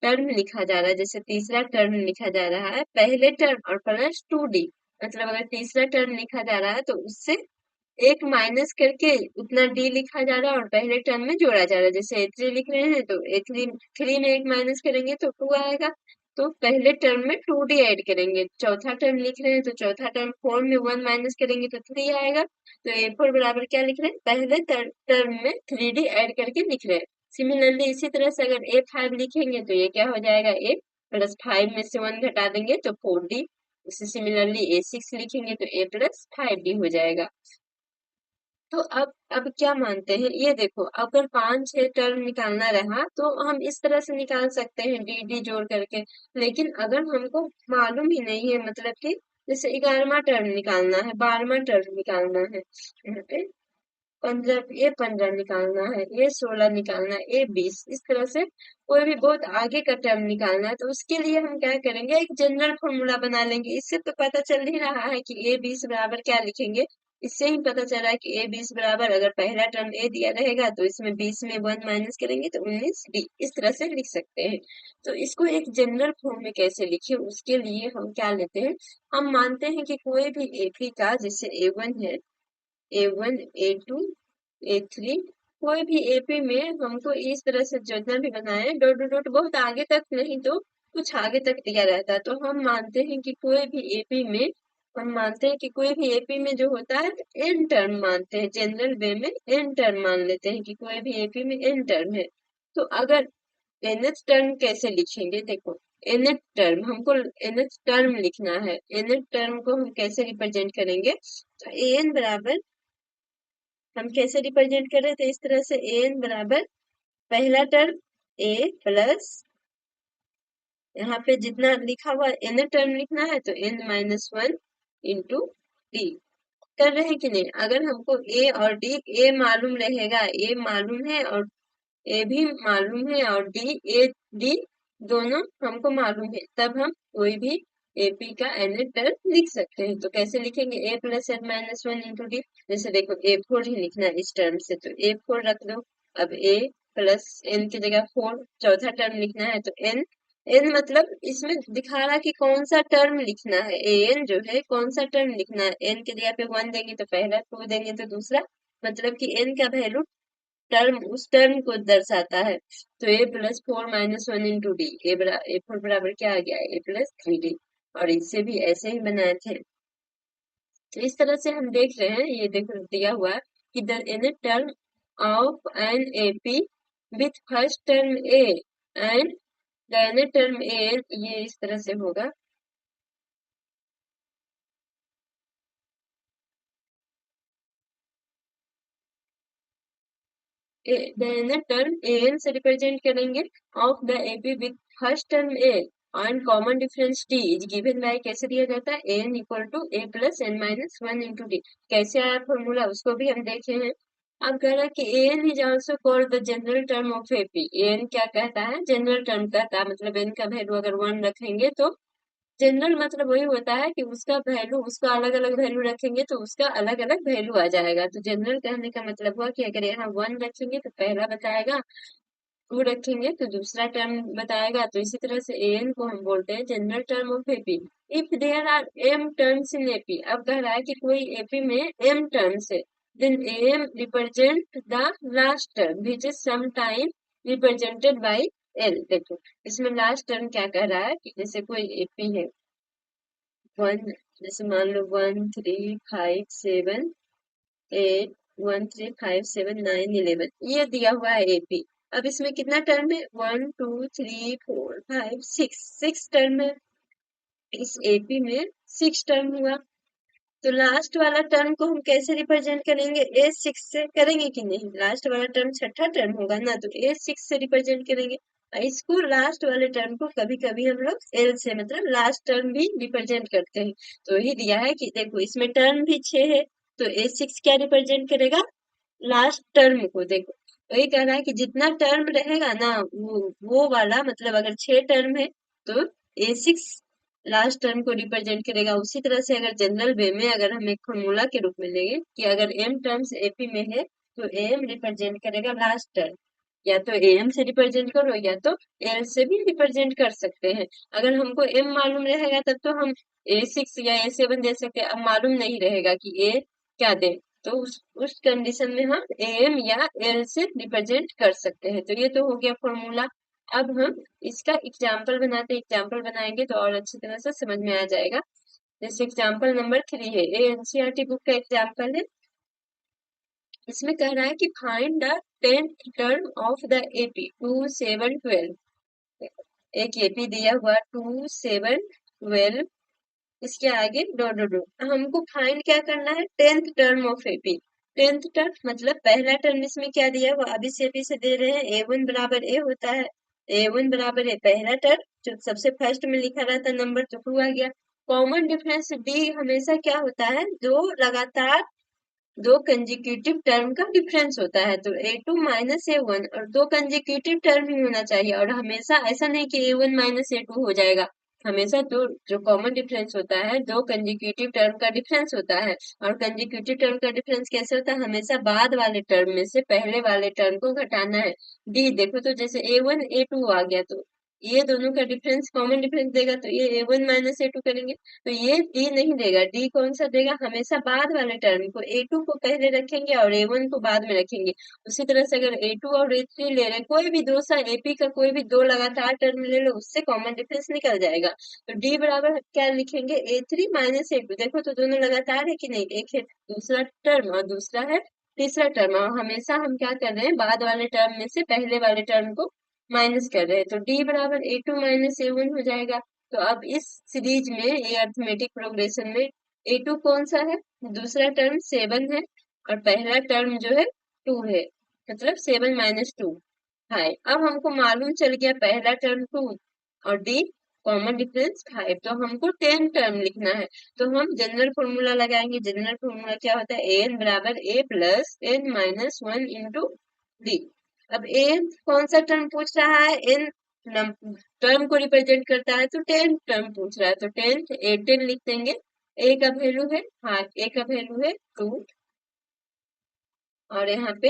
टर्म लिखा जा रहा है, जैसे तीसरा टर्म लिखा जा रहा है पहले टर्म और प्लस 2D, मतलब अगर तीसरा टर्म लिखा जा रहा है तो उससे एक माइनस करके उतना डी लिखा जा रहा है और पहले टर्म में जोड़ा जा रहा है। जैसे A3 लिख रहे हैं तो A3 3 में एक माइनस करेंगे तो 2 आएगा, तो पहले टर्म में 2D ऐड करेंगे। चौथा टर्म लिख रहे हैं तो चौथा टर्म 4 में 1 माइनस करेंगे तो 3 आएगा। तो A4 बराबर क्या लिख रहे हैं, पहले टर्म में 3D ऐड करके लिख रहे हैं। सिमिलरली इसी तरह से अगर A5 लिखेंगे तो ये क्या हो जाएगा, A प्लस 5 में से 1 घटा देंगे तो 4D। इसे सिमिलरली A6 लिखेंगे तो A प्लस 5D हो जाएगा। तो अब क्या मानते हैं, ये देखो अगर 5-6 टर्म निकालना रहा तो हम इस तरह से निकाल सकते हैं डी डी जोड़ करके। लेकिन अगर हमको मालूम ही नहीं है, मतलब कि जैसे 11वां टर्म निकालना है, 12वां टर्म निकालना है, यहाँ पे 15 निकालना है, ये 16 निकालना है, ये 20, इस तरह से कोई भी बहुत आगे का टर्म निकालना है, तो उसके लिए हम क्या करेंगे, एक जनरल फॉर्मूला बना लेंगे। इससे तो पता चल ही रहा है कि A20 बराबर क्या लिखेंगे। इससे ही पता चल रहा है कि A20 बराबर, अगर पहला टर्म A दिया रहेगा तो इसमें 20 में 1 माइनस करेंगे तो 19D, इस तरह से लिख सकते हैं। तो इसको एक जनरल फॉर्म में कैसे लिखे, उसके लिए हम क्या लेते हैं, हम मानते हैं कि कोई भी AP का, जैसे A1 है, A1 A2 A3, कोई भी AP में हमको इस तरह से जितना भी बनाए डॉट डॉट डॉट, बहुत आगे तक नहीं तो कुछ आगे तक दिया रहता है, तो हम मानते हैं कि कोई भी AP में, हम मानते हैं कि कोई भी AP में जो होता है n टर्म मानते हैं, जनरल वे में n टर्म मान लेते हैं कि कोई भी AP में n टर्म है। तो अगर nth टर्म कैसे लिखेंगे, देखो nth टर्म, हमको nth टर्म लिखना है, nth टर्म को हम कैसे रिप्रेजेंट करेंगे, तो an बराबर, हम कैसे रिप्रेजेंट कर रहे थे, इस तरह से an बराबर पहला टर्म a प्लस, यहाँ पे जितना लिखा हुआ n टर्म लिखना है तो n माइनस 1 इंटू डी। कर रहे हैं कि नहीं, अगर हमको a और d, a मालूम रहेगा, a मालूम है और a भी मालूम है और a d दोनों हमको मालूम है, तब हम कोई भी AP का n टर्म लिख सकते हैं। तो कैसे लिखेंगे, a plus n minus 1 into D. जैसे देखो A4 ही लिखना है इस टर्म से, तो A4 रख दो। अब a प्लस n की जगह 4, चौथा टर्म लिखना है तो n, n मतलब इसमें दिखा रहा है कि कौन सा टर्म लिखना है, an जो है कौन सा टर्म लिखना है। n की जगह पे 1 देंगे तो पहला, 2 देंगे तो दूसरा, मतलब कि n का वैल्यू टर्म उस टर्म को दर्शाता है। तो a plus 4 minus 1 into D, A4 बराबर क्या आ गया, A प्लस 3D। और इससे भी ऐसे ही बनाए थे। तो इस तरह से हम देख रहे हैं, ये देखो दिया हुआ है कि the nth term of N AP with first term A and the nth term AN, ये इस तरह से होगा, द nth टर्म AN से रिप्रेजेंट करेंगे of the AP with first term A and common difference D is given by, कैसे दिया जाता है, an equal to a plus n minus 1 into D. कैसे आया फॉर्मूला, उसको भी हम देखे हैं। अब कह रहा है कि an is also called the general term of AP। an क्या कहता है, जनरल टर्म कहता है, मतलब n का वैल्यू अगर 1 रखेंगे तो जनरल मतलब वही होता है कि उसका वैल्यू, उसका अलग अलग वैल्यू रखेंगे तो उसका अलग अलग वैल्यू आ जाएगा। तो जनरल कहने का मतलब हुआ कि अगर यहाँ 1 रखेंगे तो पहला बताएगा, 2 रखेंगे तो दूसरा टर्म बताएगा। तो इसी तरह से an को हम बोलते हैं general term of AP। If there are m terms in AP, अब कह रहा है कि कोई AP में m टर्म्स है, then am represent the last term which is sometime represented by l। देखो इसमें लास्ट टर्म क्या कह रहा है कि जैसे कोई AP है 1, जैसे मान लो 1 3 5 7 8, 1 3 5 7 9 11, ये दिया हुआ है AP। अब इसमें कितना टर्म है, 1 2 3 4 5 6 टर्म है। इस एपी में 6 टर्म हुआ, तो लास्ट वाला टर्म को हम कैसे रिप्रेजेंट करेंगे, A6 से करेंगे कि नहीं, लास्ट वाला टर्म छठा टर्म होगा ना, तो A6 से रिप्रेजेंट करेंगे। और इसको लास्ट वाले टर्म को कभी कभी हम लोग L से मतलब लास्ट टर्म भी रिप्रेजेंट करते हैं। तो यही दिया है कि देखो इसमें टर्म भी 6 है, तो A6 क्या रिप्रेजेंट करेगा, लास्ट टर्म को। देखो वही कह रहा है कि जितना टर्म रहेगा ना वो वाला, मतलब अगर 6 टर्म है तो A6 लास्ट टर्म को रिप्रेजेंट करेगा। उसी तरह से अगर जनरल वे में अगर हम एक फॉर्मूला के रूप में लेंगे कि अगर m टर्म्स एपी में है तो m रिप्रेजेंट करेगा लास्ट टर्म, या तो am से रिप्रेजेंट करो या तो l से भी रिप्रेजेंट कर सकते हैं। अगर हमको m मालूम रहेगा तब तो हम A6 या A7 दे सकते हैं, अब मालूम नहीं रहेगा कि a क्या दे, तो उस कंडीशन में हम am या l से रिप्रेजेंट कर सकते हैं। तो ये तो हो गया फॉर्मूला। अब हम इसका एग्जाम्पल बनाते हैं, एग्जाम्पल बनाएंगे तो और अच्छी तरह से समझ में आ जाएगा। जैसे एग्जाम्पल नंबर 3 है, ये एनसीईआरटी बुक का एग्जाम्पल है। इसमें कह रहा है कि find the 10th term of the AP 2 7 12। एक एपी दिया हुआ 2 7 12, इसके आगे डॉट डॉट डॉट। हमको फाइंड क्या करना है, 10th term of AP. 10th term मतलब पहला टर्म इसमें क्या दिया हुआ, अभी से एपी से दे रहे हैं, A1 बराबर A होता है, A1 बराबर A पहला टर्म जो सबसे फर्स्ट में लिखा रहता है नंबर, तो 2 आ गया। कॉमन डिफरेंस डी हमेशा क्या होता है, दो लगातार दो कंजिक्यूटिव टर्म का डिफरेंस होता है, तो A2 माइनस A1, और दो कंजिक्यूटिव टर्म ही होना चाहिए, और हमेशा ऐसा नहीं कि A1 माइनस A2 हो जाएगा। हमेशा दो जो कॉमन डिफरेंस होता है, दो कंजिक्यूटिव टर्म का डिफरेंस होता है। और कंजिक्यूटिव टर्म का डिफरेंस कैसे होता है, हमेशा बाद वाले टर्म में से पहले वाले टर्म को घटाना है। डी देखो तो जैसे A1 A2 आ गया, तो ये दोनों का डिफरेंस कॉमन डिफरेंस देगा, तो ये A1 माइनस A2 करेंगे, तो ये डी नहीं देगा। डी कौन सा देगा, हमेशा बाद वाले टर्म को, A2 को पहले रखेंगे और A1 को बाद में रखेंगे। उसी तरह से अगर A2 और A3 ले रहे, कोई भी दो सा एपी का कोई भी दो लगातार टर्म ले लो, उससे कॉमन डिफरेंस निकल जाएगा। तो डी बराबर क्या लिखेंगे, A3 माइनस A2। देखो तो दोनों लगातार है कि नहीं, एक है दूसरा टर्म और दूसरा है तीसरा टर्म, और हमेशा हम क्या कर रहे हैं, बाद वाले टर्म में से पहले वाले टर्म को माइनस कर रहे हैं, तो डी बराबर A2 माइनस A1 हो जाएगा। तो अब इस सीरीज में, ये अर्थमेटिक प्रोग्रेशन में, A2 कौन सा है, दूसरा टर्म 7 है, और पहला टर्म जो है 2 है, मतलब 7 माइनस 2 है। अब हमको मालूम चल गया पहला टर्म 2 और डी कॉमन डिफरेंस 5, तो हमको 10 टर्म लिखना है। तो हम जनरल फॉर्मूला लगाएंगे। जनरल फॉर्मूला क्या होता है, एन बराबर a plus N minus 1 into d. अब एन कौन सा टर्म पूछ रहा है, एन टर्म को रिप्रेजेंट करता है, तो 10 टर्म पूछ रहा है, तो 10 10 लिख देंगे। ए का वैल्यू है, हाँ ए का वैल्यू है 2, और यहाँ पे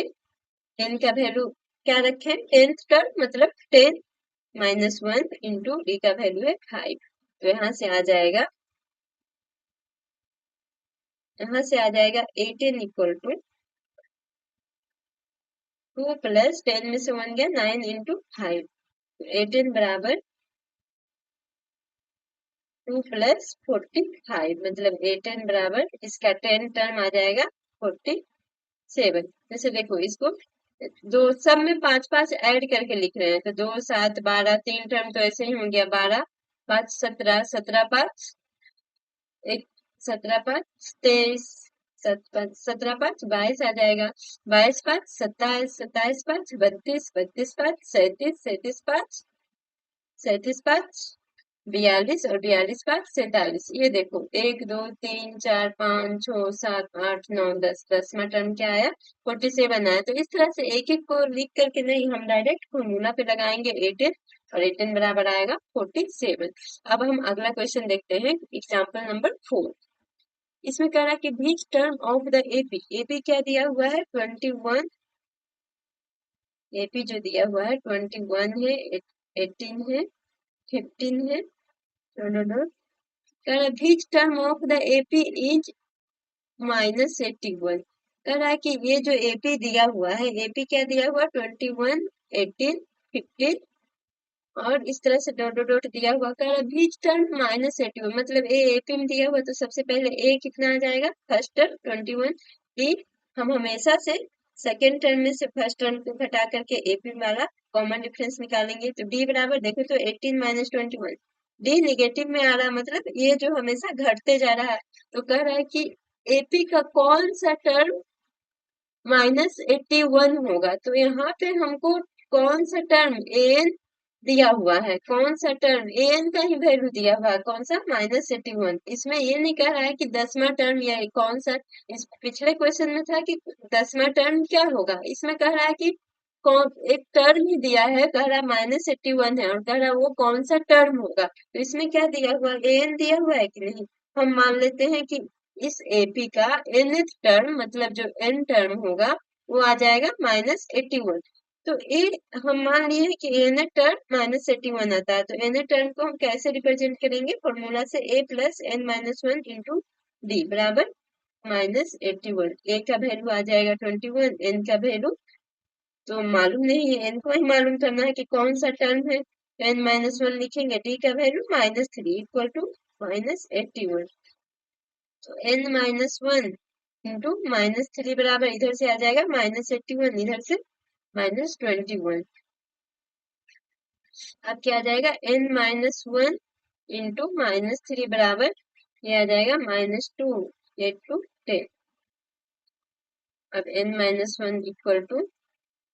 एन का वैल्यू क्या रखें, 10th टर्म मतलब 10 माइनस 1 इंटू डी का वैल्यू है 5। तो यहाँ से आ जाएगा 18 इक्वल टू 2 प्लस 10 में से 1 गया, 9 इंटू 5। 18 बराबर 2 प्लस 45, मतलब 18 बराबर इसका 10 टर्म आ जाएगा 47। जैसे देखो इसको दो सब में 5 5 ऐड करके लिख रहे हैं, तो 2 7 12, 3 टर्म तो ऐसे ही हो गया 12 5 17, 17 5 एक 17 5 23, 17 5 22 आ जाएगा, 22 5 27, 27 5 32, 32 5 37, 37 5 37 5 42, और 42 5 47। ये देखो 1 2 3 4 5 6 7 8 9 10, 10वां टर्म क्या आया, 47 आया। तो इस तरह से एक एक को लिख करके नहीं, हम डायरेक्ट फॉर्मूला पे लगाएंगे 18, और 18 बराबर आएगा 47। अब हम अगला क्वेश्चन देखते हैं, एग्जाम्पल नंबर 4। इसमें कह रहा है कि which term of the AP, AP क्या दिया हुआ है 21, एपी जो दिया हुआ है 21 है, 18 है, 15 है, कह रहा है which term of the AP is -81। कह रहा है कि ये जो एपी दिया हुआ है, एपी क्या दिया हुआ 21 18 15, और इस तरह से डॉट डॉट डॉट दिया हुआ, कह रहा है बीच टर्म -81, मतलब ए एपी में दिया हुआ, तो सबसे पहले ए कितना आ जाएगा, फर्स्ट टर्म 21, डी हम हमेशा से सेकेंड टर्म में से फर्स्ट टर्म को घटा करके एपी वाला कॉमन डिफरेंस निकालेंगे। तो डी बराबर देखो तो 18 माइनस 21, डी निगेटिव में आ रहा है, मतलब ये जो हमेशा घटते जा रहा है। तो कह रहा है कि एपी का कौन सा टर्म -81 होगा। तो यहाँ पे हमको कौन सा टर्म एन दिया हुआ है, कौन सा टर्म एन का ही वैल्यू दिया हुआ है, कौन सा -81। इसमें ये नहीं कह रहा है कि 10वां टर्म या कौन सा, इस पिछले क्वेश्चन में था कि 10वां टर्म क्या होगा, इसमें कह रहा है कि कौन एक टर्म ही दिया है, कह रहा है -81 है और कह रहा है वो कौन सा टर्म होगा। तो इसमें क्या दिया हुआ है, एन दिया हुआ है कि नहीं। हम मान लेते हैं कि इस एपी का nth टर्म मतलब जो n टर्म होगा वो आ जाएगा -81। तो ए हम मान लिए हैं कि nth टर्म -81 आता है। तो nth टर्म को हम कैसे रिप्रेजेंट करेंगे, फॉर्मूला से a plus n minus one into D बराबर -81। a का वैल्यू आ जाएगा 21, n का वैल्यू तो मालूम नहीं है, n को ही मालूम करना है कि कौन सा टर्म है। n माइनस वन लिखेंगे, डी का वैल्यू -3 इक्वल टू -81। तो n माइनस वन इंटू -3 बराबर इधर से आ जाएगा -81, इधर से -21। अब क्या आ जाएगा, n माइनस वन इंटू -3 बराबर ये आ जाएगा -2, 8 टू 10। अब n minus one equal to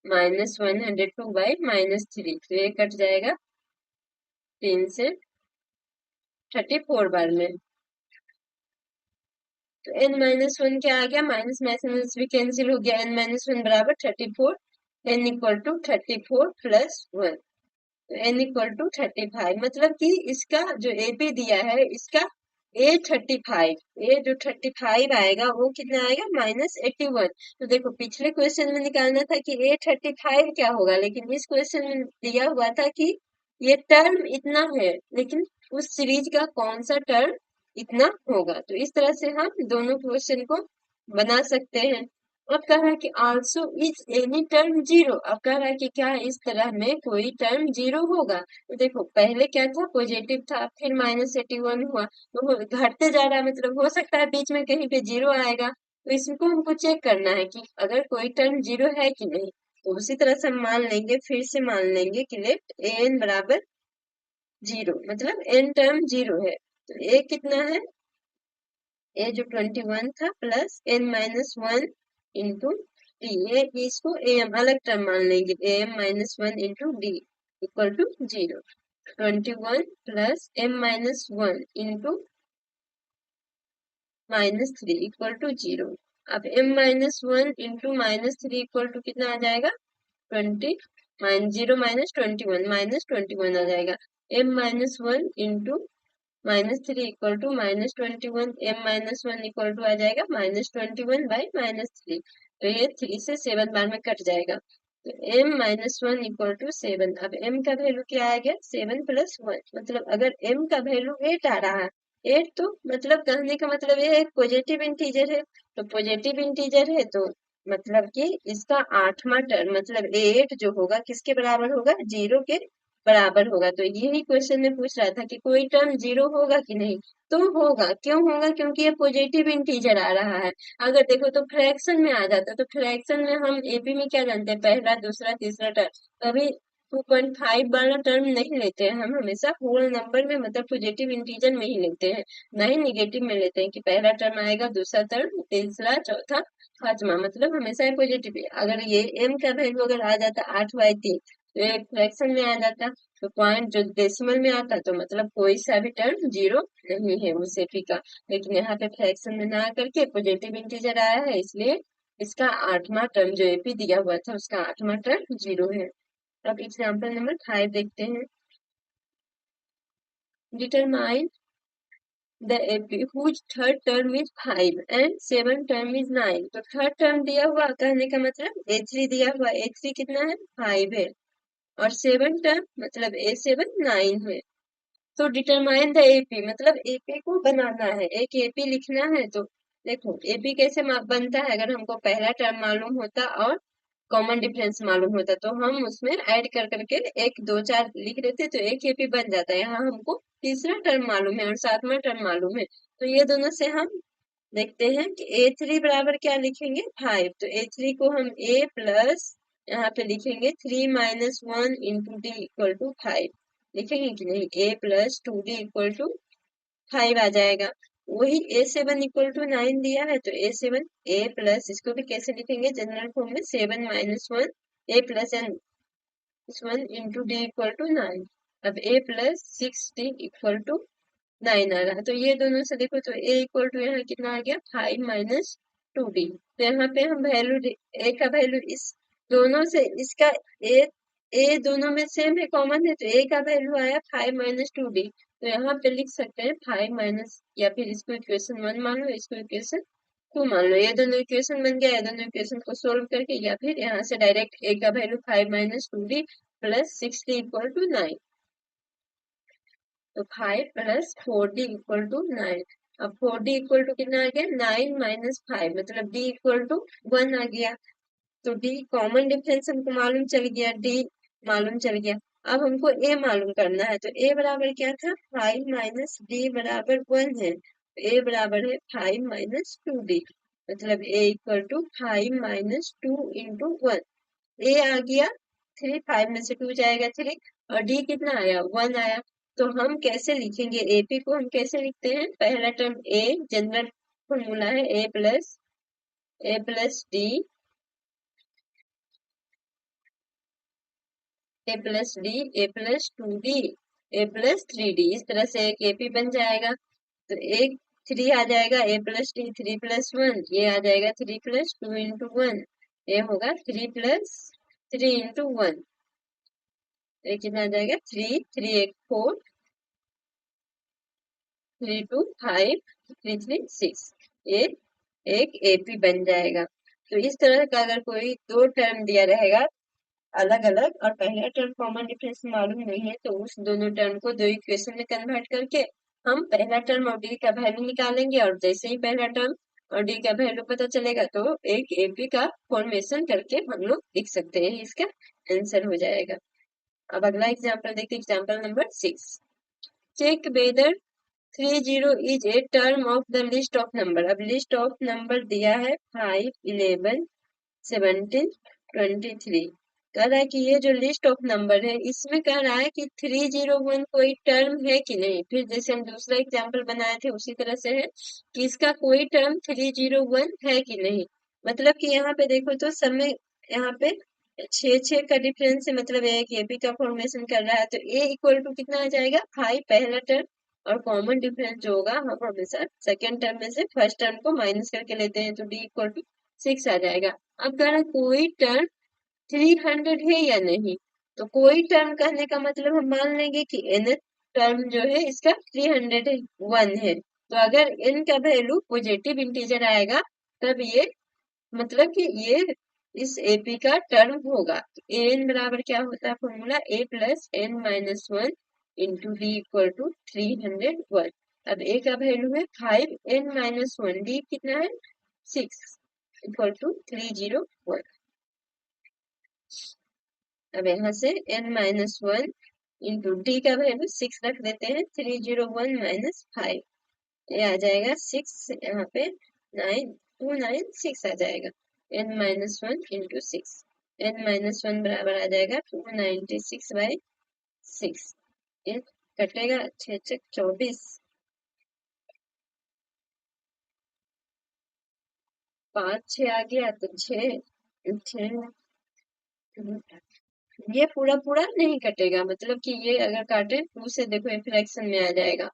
-102 by -3, तो ये कट जाएगा 3 से 34 बार में। तो n माइनस वन क्या आ गया, माइनस माइनस भी कैंसिल हो गया, n माइनस वन बराबर 34, n इक्वल टू 34 प्लस 1, तो n इक्वल टू 35। मतलब कि इसका जो एपी दिया है इसका A35, ए जो 35 आएगा वो कितना आएगा -81। तो देखो पिछले क्वेश्चन में निकालना था कि A35 क्या होगा, लेकिन इस क्वेश्चन में दिया हुआ था कि ये टर्म इतना है, लेकिन उस सीरीज का कौन सा टर्म इतना होगा। तो इस तरह से हम दोनों क्वेश्चन को बना सकते हैं। अब कह रहा है कि also is any term zero, अब कह रहा है कि क्या इस तरह में कोई टर्म जीरो होगा। तो देखो पहले क्या था, पॉजिटिव था, फिर -81 हुआ, तो घटते जा रहा है, मतलब हो सकता है बीच में कहीं पे जीरो आएगा। तो इसको हमको चेक करना है कि अगर कोई टर्म जीरो है कि नहीं। तो उसी तरह से हम मान लेंगे, फिर से मान लेंगे कि लेट एन बराबर जीरो, मतलब एन टर्म जीरो है। तो ए कितना है, ए जो 21 था plus n minus one into D, ये इसको एम अलग टर्म मान लेंगे, M minus one into D equal to zero. 21 plus m minus one into -3 equal to zero. अब m minus one into -3 equal to कितना आ जाएगा, 20, जीरो माइनस 21, -21 आ जाएगा। m minus one into -3 equal to -21, m minus one equal to आ जाएगा -21 बाई -3। तो ये 3 से 7 बार में कट जाएगा। तो m minus one equal to 7। अब m का वैल्यू क्या आ गया, 7 प्लस 1, मतलब अगर m का वैल्यू 8 आ रहा है, 8 तो मतलब कहने का मतलब ये एक पॉजिटिव इंटीजर है। तो पॉजिटिव इंटीजर है तो मतलब कि इसका 8वां टर्म मतलब 8 जो होगा किसके बराबर होगा, जीरो के बराबर होगा। तो यही क्वेश्चन में पूछ रहा था कि कोई टर्म जीरो होगा कि नहीं। तो होगा, क्यों होगा, क्योंकि ये पॉजिटिव इंटीजर आ रहा है। अगर देखो तो फ्रैक्शन में आ जाता, तो फ्रैक्शन में हम एपी में क्या जानते हैं, पहला दूसरा तीसरा टर्म, कभी 2.5 वाला टर्म नहीं लेते हैं, हम हमेशा होल नंबर में मतलब पॉजिटिव इंटीजर में ही लेते हैं, ना ही निगेटिव में लेते हैं कि पहला टर्म आएगा, दूसरा टर्म, तीसरा, चौथा, पांचवा, मतलब हमेशा पॉजिटिव। अगर ये एम का वैल्यू अगर आ जाता 8/3, तो एक फ्रैक्शन में आ जाता, तो पॉइंट जो डेसिमल में आता, तो मतलब कोई सा भी टर्म जीरो नहीं है उस एपी का। लेकिन यहाँ पे फ्रैक्शन में ना करके पॉजिटिव इंटीजर आया है, इसलिए इसका 8वां टर्म जो एपी दिया हुआ था उसका 8वां टर्म जीरो है। अब एग्जाम्पल नंबर 5 देखते हैं। Determine the AP whose third term is 5 and seven term is 9। तो थर्ड टर्म दिया हुआ, कहने का मतलब A3 दिया हुआ, A3 कितना है, 5 है, और सेवन टर्म मतलब A7 9 है। तो डिटरमाइन द एपी मतलब एपी को बनाना है, एक एपी लिखना है। तो देखो एपी कैसे बनता है, अगर हमको पहला टर्म मालूम होता और कॉमन डिफरेंस मालूम होता तो हम उसमें ऐड कर करके 1 2 4 लिख देते, तो एक एपी बन जाता है। यहाँ हमको तीसरा टर्म मालूम है और 7वां टर्म मालूम है, तो ये दोनों से हम देखते हैं कि A3 बराबर क्या लिखेंगे 5। तो A3 को हम A प्लस यहाँ पे लिखेंगे 3 minus 1 into D equal to 5 लिखेंगे कि नहीं। A plus 2D equal to 5 आ जाएगा। वही A7 इक्वल टू 9 दिया है तो A7 A प्लस इसको भी कैसे लिखेंगे जनरल फॉर्म में 7 minus 1 A plus N 1 into D equal to 9। अब A plus 6D equal to 9 आ रहा है। तो ये दोनों से देखो तो A इक्वल टू यहाँ कितना आ गया 5 माइनस 2D। तो यहाँ पे हम वैल्यू A का वैल्यू इस दोनों से इसका A दोनों में सेम है कॉमन है तो A का वैल्यू आया 5 माइनस 2D। तो यहाँ पे लिख सकते हैं 5 माइनस या फिर इसको इक्वेशन 1 मान लो इसको इक्वेशन 2 मान लो। ये दोनों इक्वेशन बन गया। ये दोनों इक्वेशन को सोल्व करके या फिर यहाँ से डायरेक्ट A का value 5 minus 2D plus 6D equal to 9। तो 5 प्लस 4D इक्वल टू 9। अब 4D इक्वल टू कितना आ गया 9 माइनस 5 मतलब D इक्वल टू 1 आ गया। तो D कॉमन डिफरेंस हमको मालूम चल गया। D मालूम चल गया। अब हमको A मालूम करना है तो A बराबर क्या था 5 माइनस D बराबर 1 है। तो A बराबर है 5 माइनस 2D मतलब A equal to 5 minus 2 into 1। ए आ गया 3 5 में से 2 जाएगा 3 और डी कितना आया 1 आया। तो हम कैसे लिखेंगे एपी को हम कैसे लिखते हैं पहला टर्म ए जनरल फॉर्मूला है a plus d a plus d a plus 2D a plus 3D इस तरह से एक एपी बन जाएगा। तो एक 3 आ जाएगा ए प्लस डी 3 प्लस 1 ये आ जाएगा 3 प्लस 2 इंटू 1 ये होगा 3 प्लस 3 इंटू 1। तो ये कितना आ जाएगा 3 3 एक 4 3 2 5 3 3 6 ये एक एपी बन जाएगा। तो इस तरह का अगर कोई दो टर्म दिया रहेगा अलग अलग और पहला टर्म कॉमन डिफरेंस मालूम नहीं है तो उस दोनों टर्म को दो इक्वेशन में कन्वर्ट करके हम पहला टर्म और डी का वैल्यू निकालेंगे और जैसे ही पहला टर्म और डी का वैल्यू पता चलेगा तो एक एपी का फॉर्मेशन करके हम लोग लिख सकते हैं इसका आंसर हो जाएगा। अब अगला एग्जाम्पल देखते हैं example number 6। Check whether 30 is a term of the list of number. अब लिस्ट ऑफ नंबर दिया है 5 11 17 23। कह रहा है कि ये जो लिस्ट ऑफ नंबर है इसमें कह रहा है कि 301 कोई टर्म है कि नहीं। फिर जैसे हम दूसरा एग्जाम्पल बनाए थे उसी तरह से है कि इसका कोई टर्म 301 है कि नहीं। मतलब कि यहाँ पे देखो तो सब में यहाँ पे 6 का डिफरेंस है मतलब एक एपी का फॉर्मेशन कर रहा है। तो ए इक्वल टू कितना आ जाएगा 5 पहला टर्म और कॉमन डिफरेंस जो होगा हम हमेशा सेकेंड टर्म में से फर्स्ट टर्म को माइनस करके लेते हैं तो डी इक्वल टू 6 आ जाएगा। अब कह रहा है कोई टर्म 300 है या नहीं। तो कोई टर्म कहने का मतलब हम मान लेंगे कि n टर्म जो है इसका 301 है। तो अगर n का वैल्यू पॉजिटिव इंटीजर आएगा तब ये मतलब कि ये इस एपी का टर्म होगा। तो एन बराबर क्या होता है formula A plus N minus 1 into D equal to 301। अब ए का वैल्यू है 5 एन माइनस 1 डी कितना है 6 इक्वल टू 301। अब यहाँ से n माइनस 1 इंटू डी का वैल्यू 6 रख देते हैं 301 माइनस 5 ये आ जाएगा 6 यहाँ पे 296 आ जाएगा। n minus 1 into 6 n minus 1 बराबर आ जाएगा 296 बाई 6। ये कटेगा 6 6 24 5 6 आ गया तो 6 6 ये पूरा पूरा नहीं कटेगा मतलब कि ये अगर काटे 2 से देखो ये फ्रैक्शन में आ जाएगा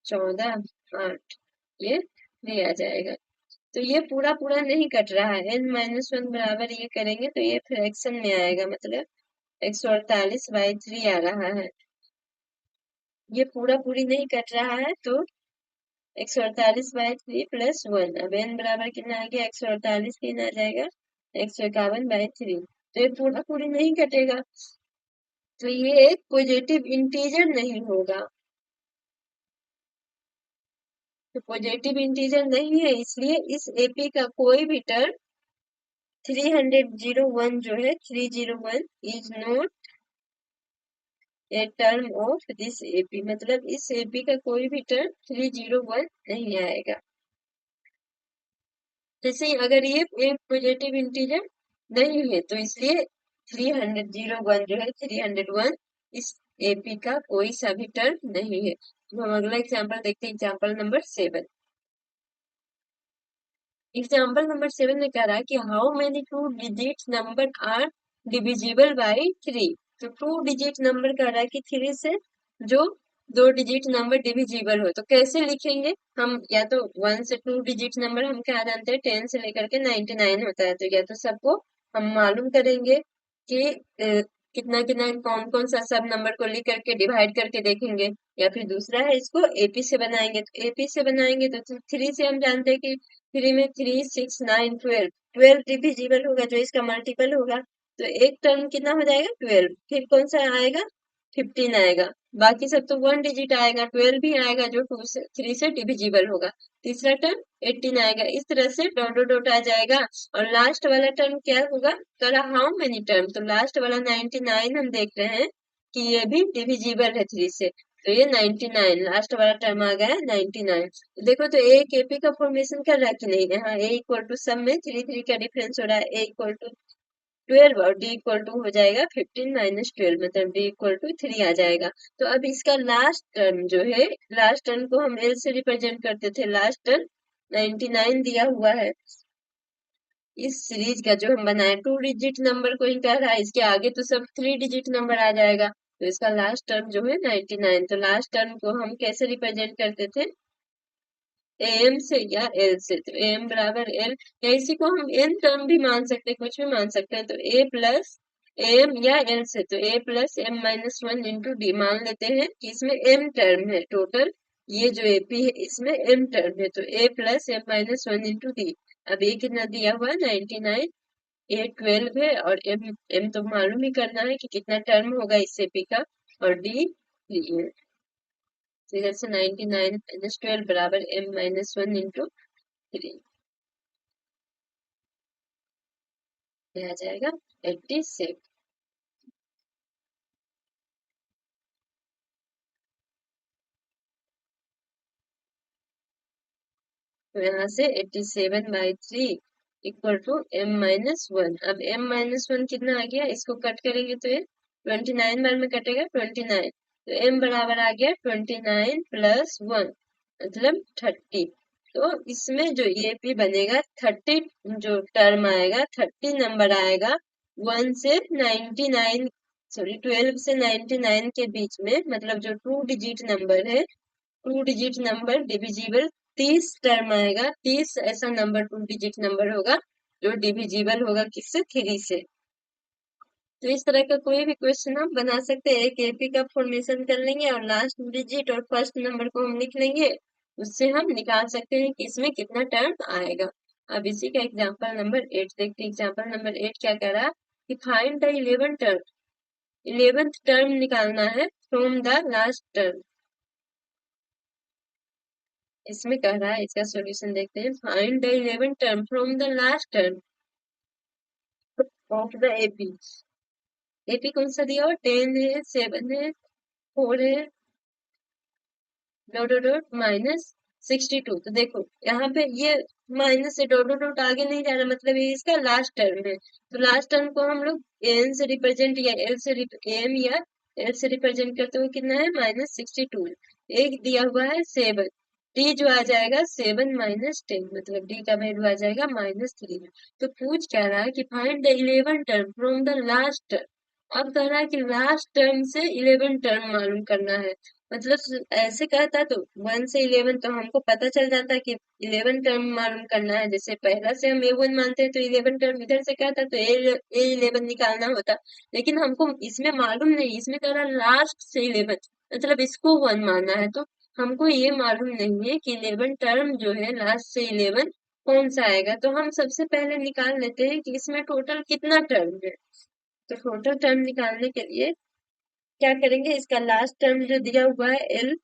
14 8 ये 3 आ जाएगा। तो ये पूरा पूरा नहीं कट रहा है n माइनस 1 बराबर ये करेंगे तो ये फ्रैक्शन में आएगा मतलब 148 बाई 3 आ रहा है। ये पूरा पूरी नहीं कट रहा है तो 148 बाई 3 प्लस 1। अब n बराबर कितना आ गया 148 3 आ जाएगा 151 बाई 3। तो ये पूरा पूरी नहीं कटेगा तो ये एक पॉजिटिव इंटीजर नहीं होगा। तो पॉजिटिव इंटीजर नहीं है इसलिए इस एपी का कोई भी टर्म 301 जो है 301 is not a term of this AP मतलब इस एपी का कोई भी टर्म 301 नहीं आएगा। जैसे ही अगर ये एक पॉजिटिव इंटीजर नहीं है तो इसलिए 301 जो है 301 इस एपी का कोई सा भी टर्म नहीं है। तो हम अगला एग्जांपल देखते हैं, एग्जांपल नंबर 7। एग्जाम्पल नंबर 7 में कह रहा है कि how many two digit number are divisible by 3। तो टू डिजिट नंबर कह रहा है कि 3 से जो दो डिजिट नंबर डिविजिबल हो, तो कैसे लिखेंगे हम? या तो 1 से 2 डिजिट नंबर हम क्या जानते हैं, 10 से लेकर के 99 होता है। तो या तो सबको हम मालूम करेंगे कि कितना कितना कौन कौन सा सब नंबर को लिख करके डिवाइड करके देखेंगे, या फिर दूसरा है इसको एपी से बनाएंगे। तो एपी से बनाएंगे तो 3 से हम जानते हैं कि 3 में 3 6 9 12, 12 डिविजिबल होगा जो इसका मल्टीपल होगा। तो एक टर्म कितना हो जाएगा 12, फिर कौन सा आएगा 15 आएगा। बाकी सब तो 1 डिजिट आएगा, 12 भी आएगा जो 2 से 3 से डिविजिबल होगा। तीसरा टर्म 18 आएगा। इस तरह से डॉट डॉट डॉट आ जाएगा। और लास्ट वाला टर्म क्या होगा, करा हाउ मेनी टर्म, तो लास्ट वाला 99 हम देख रहे हैं कि ये भी डिविजिबल है 3 से। तो ये 99 लास्ट वाला टर्म आ गया 99। तो देखो तो ए एक एपी का फॉर्मेशन कर रहा है कि नहीं? हाँ, ए इक्वल टू सब में 3 3 का डिफरेंस हो रहा है। ए इक्वल टू 12 और डी इक्वल टू हो जाएगा 15 माइनस 12, मतलब डी इक्वल टू 3 आ जाएगा। तो अब इसका लास्ट टर्म जो है, लास्ट टर्म को हम एल से रिप्रेजेंट करते थे। लास्ट टर्म 99 दिया हुआ है इस सीरीज का जो हम बनाए। टू डिजिट नंबर को ही कह रहा है, इसके आगे तो सब 3 डिजिट नंबर आ जाएगा। तो इसका लास्ट टर्म जो है 99। तो लास्ट टर्म को हम कैसे रिप्रेजेंट करते थे, एम से या एल से। तो एम बराबर एल, या इसी को हम एन टर्म भी मान सकते हैं, कुछ भी मान सकते हैं। तो ए प्लस एम या एल से, तो a plus m minus one into d मान लेते हैं कि इसमें एम टर्म है टोटल। ये जो एपी है इसमें एम टर्म है, तो a plus m minus one into d. अब ये कितना दिया हुआ है 99, ए 12 है, और एम एम तो मालूम ही करना है कि कितना टर्म होगा इस एपी का, और डी 3 है। तो इधर से 99 माइनस 12 बराबर एम माइनस वन इंटू 3, आ जाएगा 86। तो यहाँ से 87/3 equal to M minus one. अब एम माइनस वन कितना आ गया, इसको कट करेंगे तो ये 29 बार में कटेगा 29। तो एम बराबर आ गया 29 प्लस वन, मतलब 30। तो इसमें जो ये भी बनेगा 30, जो टर्म आएगा 30 नंबर आएगा 1 से 99, सॉरी 12 से 99 के बीच में। मतलब जो टू डिजिट नंबर है, to digit number divisible 30 term आएगा। 30 ऐसा नंबर टू डिजिट नंबर होगा जो डिविजिबल होगा किससे, 3 से। तो इस तरह का कोई भी क्वेश्चन हम बना सकते हैं। एक एपी का फॉर्मेशन कर लेंगे और लास्ट डिजिट और फर्स्ट नंबर को हम लिख लेंगे, उससे हम निकाल सकते हैं कि इसमें कितना टर्म आएगा। अब इसी का एग्जाम्पल नंबर 8 देखते हैं। एग्जाम्पल नंबर 8 क्या कह रहा है कि find the 11 term, 11th term निकालना है फ्रॉम द लास्ट टर्म। इसमें कह रहा है, इसका सॉल्यूशन देखते हैं। Find the 11 term from the last term of the AP. AP कौन सा दिया हुआ, 10 है, 7 है, 4 है, डॉट डॉट डॉट माइनस 62। तो देखो यहाँ पे ये माइनस से डॉट डॉट डॉट आगे नहीं जाना, मतलब ये इसका लास्ट टर्म है। तो लास्ट टर्म को हम लोग एन से रिप्रेजेंट या एल से एम या एल से रिप्रेजेंट करते हुए कितना है -62। एक दिया हुआ है 7, डी जो आ जाएगा 7 माइनस 10, मतलब डी का वैल्यू आ जाएगा -3। तो पूछ क्या रहा है कि find the 11 term from the last term. अब कह रहा है कि लास्ट टर्म से 11 टर्म मालूम करना है। मतलब ऐसे कहता तो 1 से 11 तो हमको पता चल जाता कि 11 टर्म मालूम करना है। जैसे पहला से हम A1 मानते हैं तो 11 टर्म इधर से कहता तो A11 निकालना होता। लेकिन हमको इसमें मालूम नहीं, इसमें कह रहा लास्ट से 11, मतलब इसको 1 मानना है। तो हमको ये मालूम नहीं है कि 11 टर्म जो है लास्ट से 11 कौन सा आएगा। तो हम सबसे पहले निकाल लेते हैं कि इसमें टोटल कितना टर्म है। तो टोटल टर्म निकालने के लिए क्या करेंगे, इसका लास्ट टर्म जो दिया हुआ है एल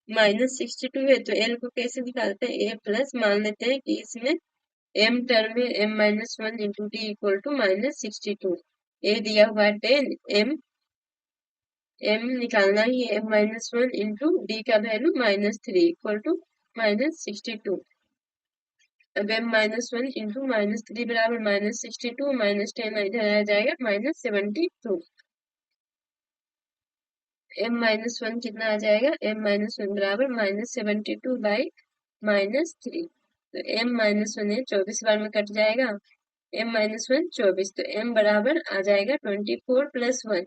-62 है, तो एल को कैसे निकालते हैं, ए प्लस मान लेते हैं कि इसमें एम टर्म है, M minus one into D equal to -62। A दिया हुआ है 10, एम एम निकालना ही है, M minus one into D का वैल्यू -3 इक्वल टू -62। अब m-1 इंटू -3 बराबर -62 -10 इधर आ जाएगा -72। m-1 कितना आ जाएगा, m-1 बराबर -72/-3। तो m-1 है 24 बार में कट जाएगा, m-1 24, तो m बराबर आ जाएगा 24 + 1।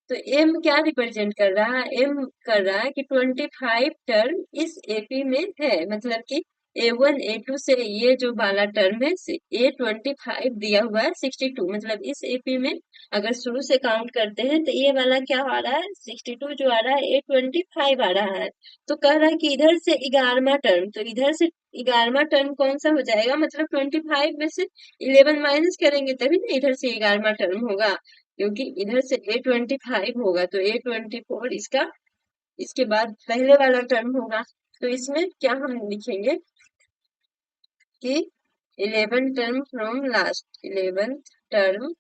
तो m क्या रिप्रेजेंट कर रहा है, m कर रहा है कि 25 टर्म इस एपी में है, मतलब कि A1 A2 से ये जो वाला टर्म है A25 दिया हुआ है 62, मतलब इस एपी में अगर शुरू से काउंट करते हैं तो ये वाला क्या आ रहा है 62 जो आ रहा है A25 आ रहा है। तो कह रहा है कि इधर से 11वां टर्म, तो इधर से 11वां टर्म कौन सा हो जाएगा, मतलब 25 में से 11 माइनस करेंगे तभी ना इधर से 11वां टर्म होगा, क्योंकि इधर से A25 होगा तो A24 इसका, इसके बाद पहले वाला टर्म होगा। तो इसमें क्या हम लिखेंगे कि 11 term from last, 11 term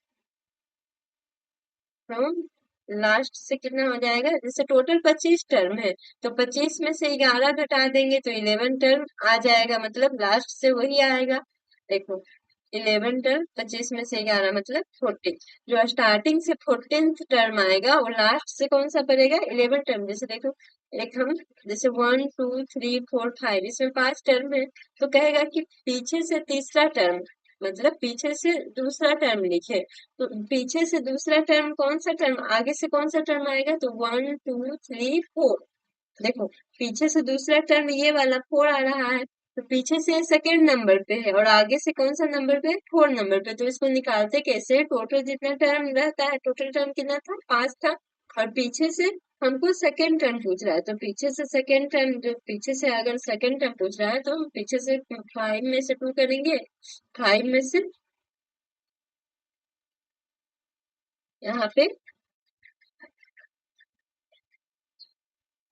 from last से कितना हो जाएगा, जैसे टोटल 25 टर्म है तो 25 में से 11 घटा देंगे तो 11 टर्म आ जाएगा, मतलब लास्ट से वही आएगा। देखो 11 टर्म 25 में से 11 मतलब 14, जो स्टार्टिंग से 14th टर्म आएगा वो लास्ट से कौन सा पड़ेगा 11 टर्म। जैसे देखो एक हम जैसे 1 2 3 4 5 इसमें 5 टर्म है, तो कहेगा कि पीछे से तीसरा टर्म, मतलब पीछे से दूसरा टर्म लिखे, तो पीछे से दूसरा टर्म कौन सा टर्म, आगे से कौन सा टर्म आएगा, तो 1 2 3 4। देखो पीछे से दूसरा टर्म ये वाला 4 आ रहा है, तो पीछे से सेकंड नंबर पे है और आगे से कौन सा नंबर पे, 4 नंबर पे। तो इसको निकालते कैसे, टोटल जितना टर्म रहता है, टोटल टर्म कितना था 5 था, और पीछे से हमको सेकंड टर्म पूछ रहा है, तो पीछे से सेकंड टर्म, जो पीछे से अगर सेकंड टर्म पूछ रहा है तो हम पीछे से 5 में से 2 करेंगे, 5 में से यहाँ पे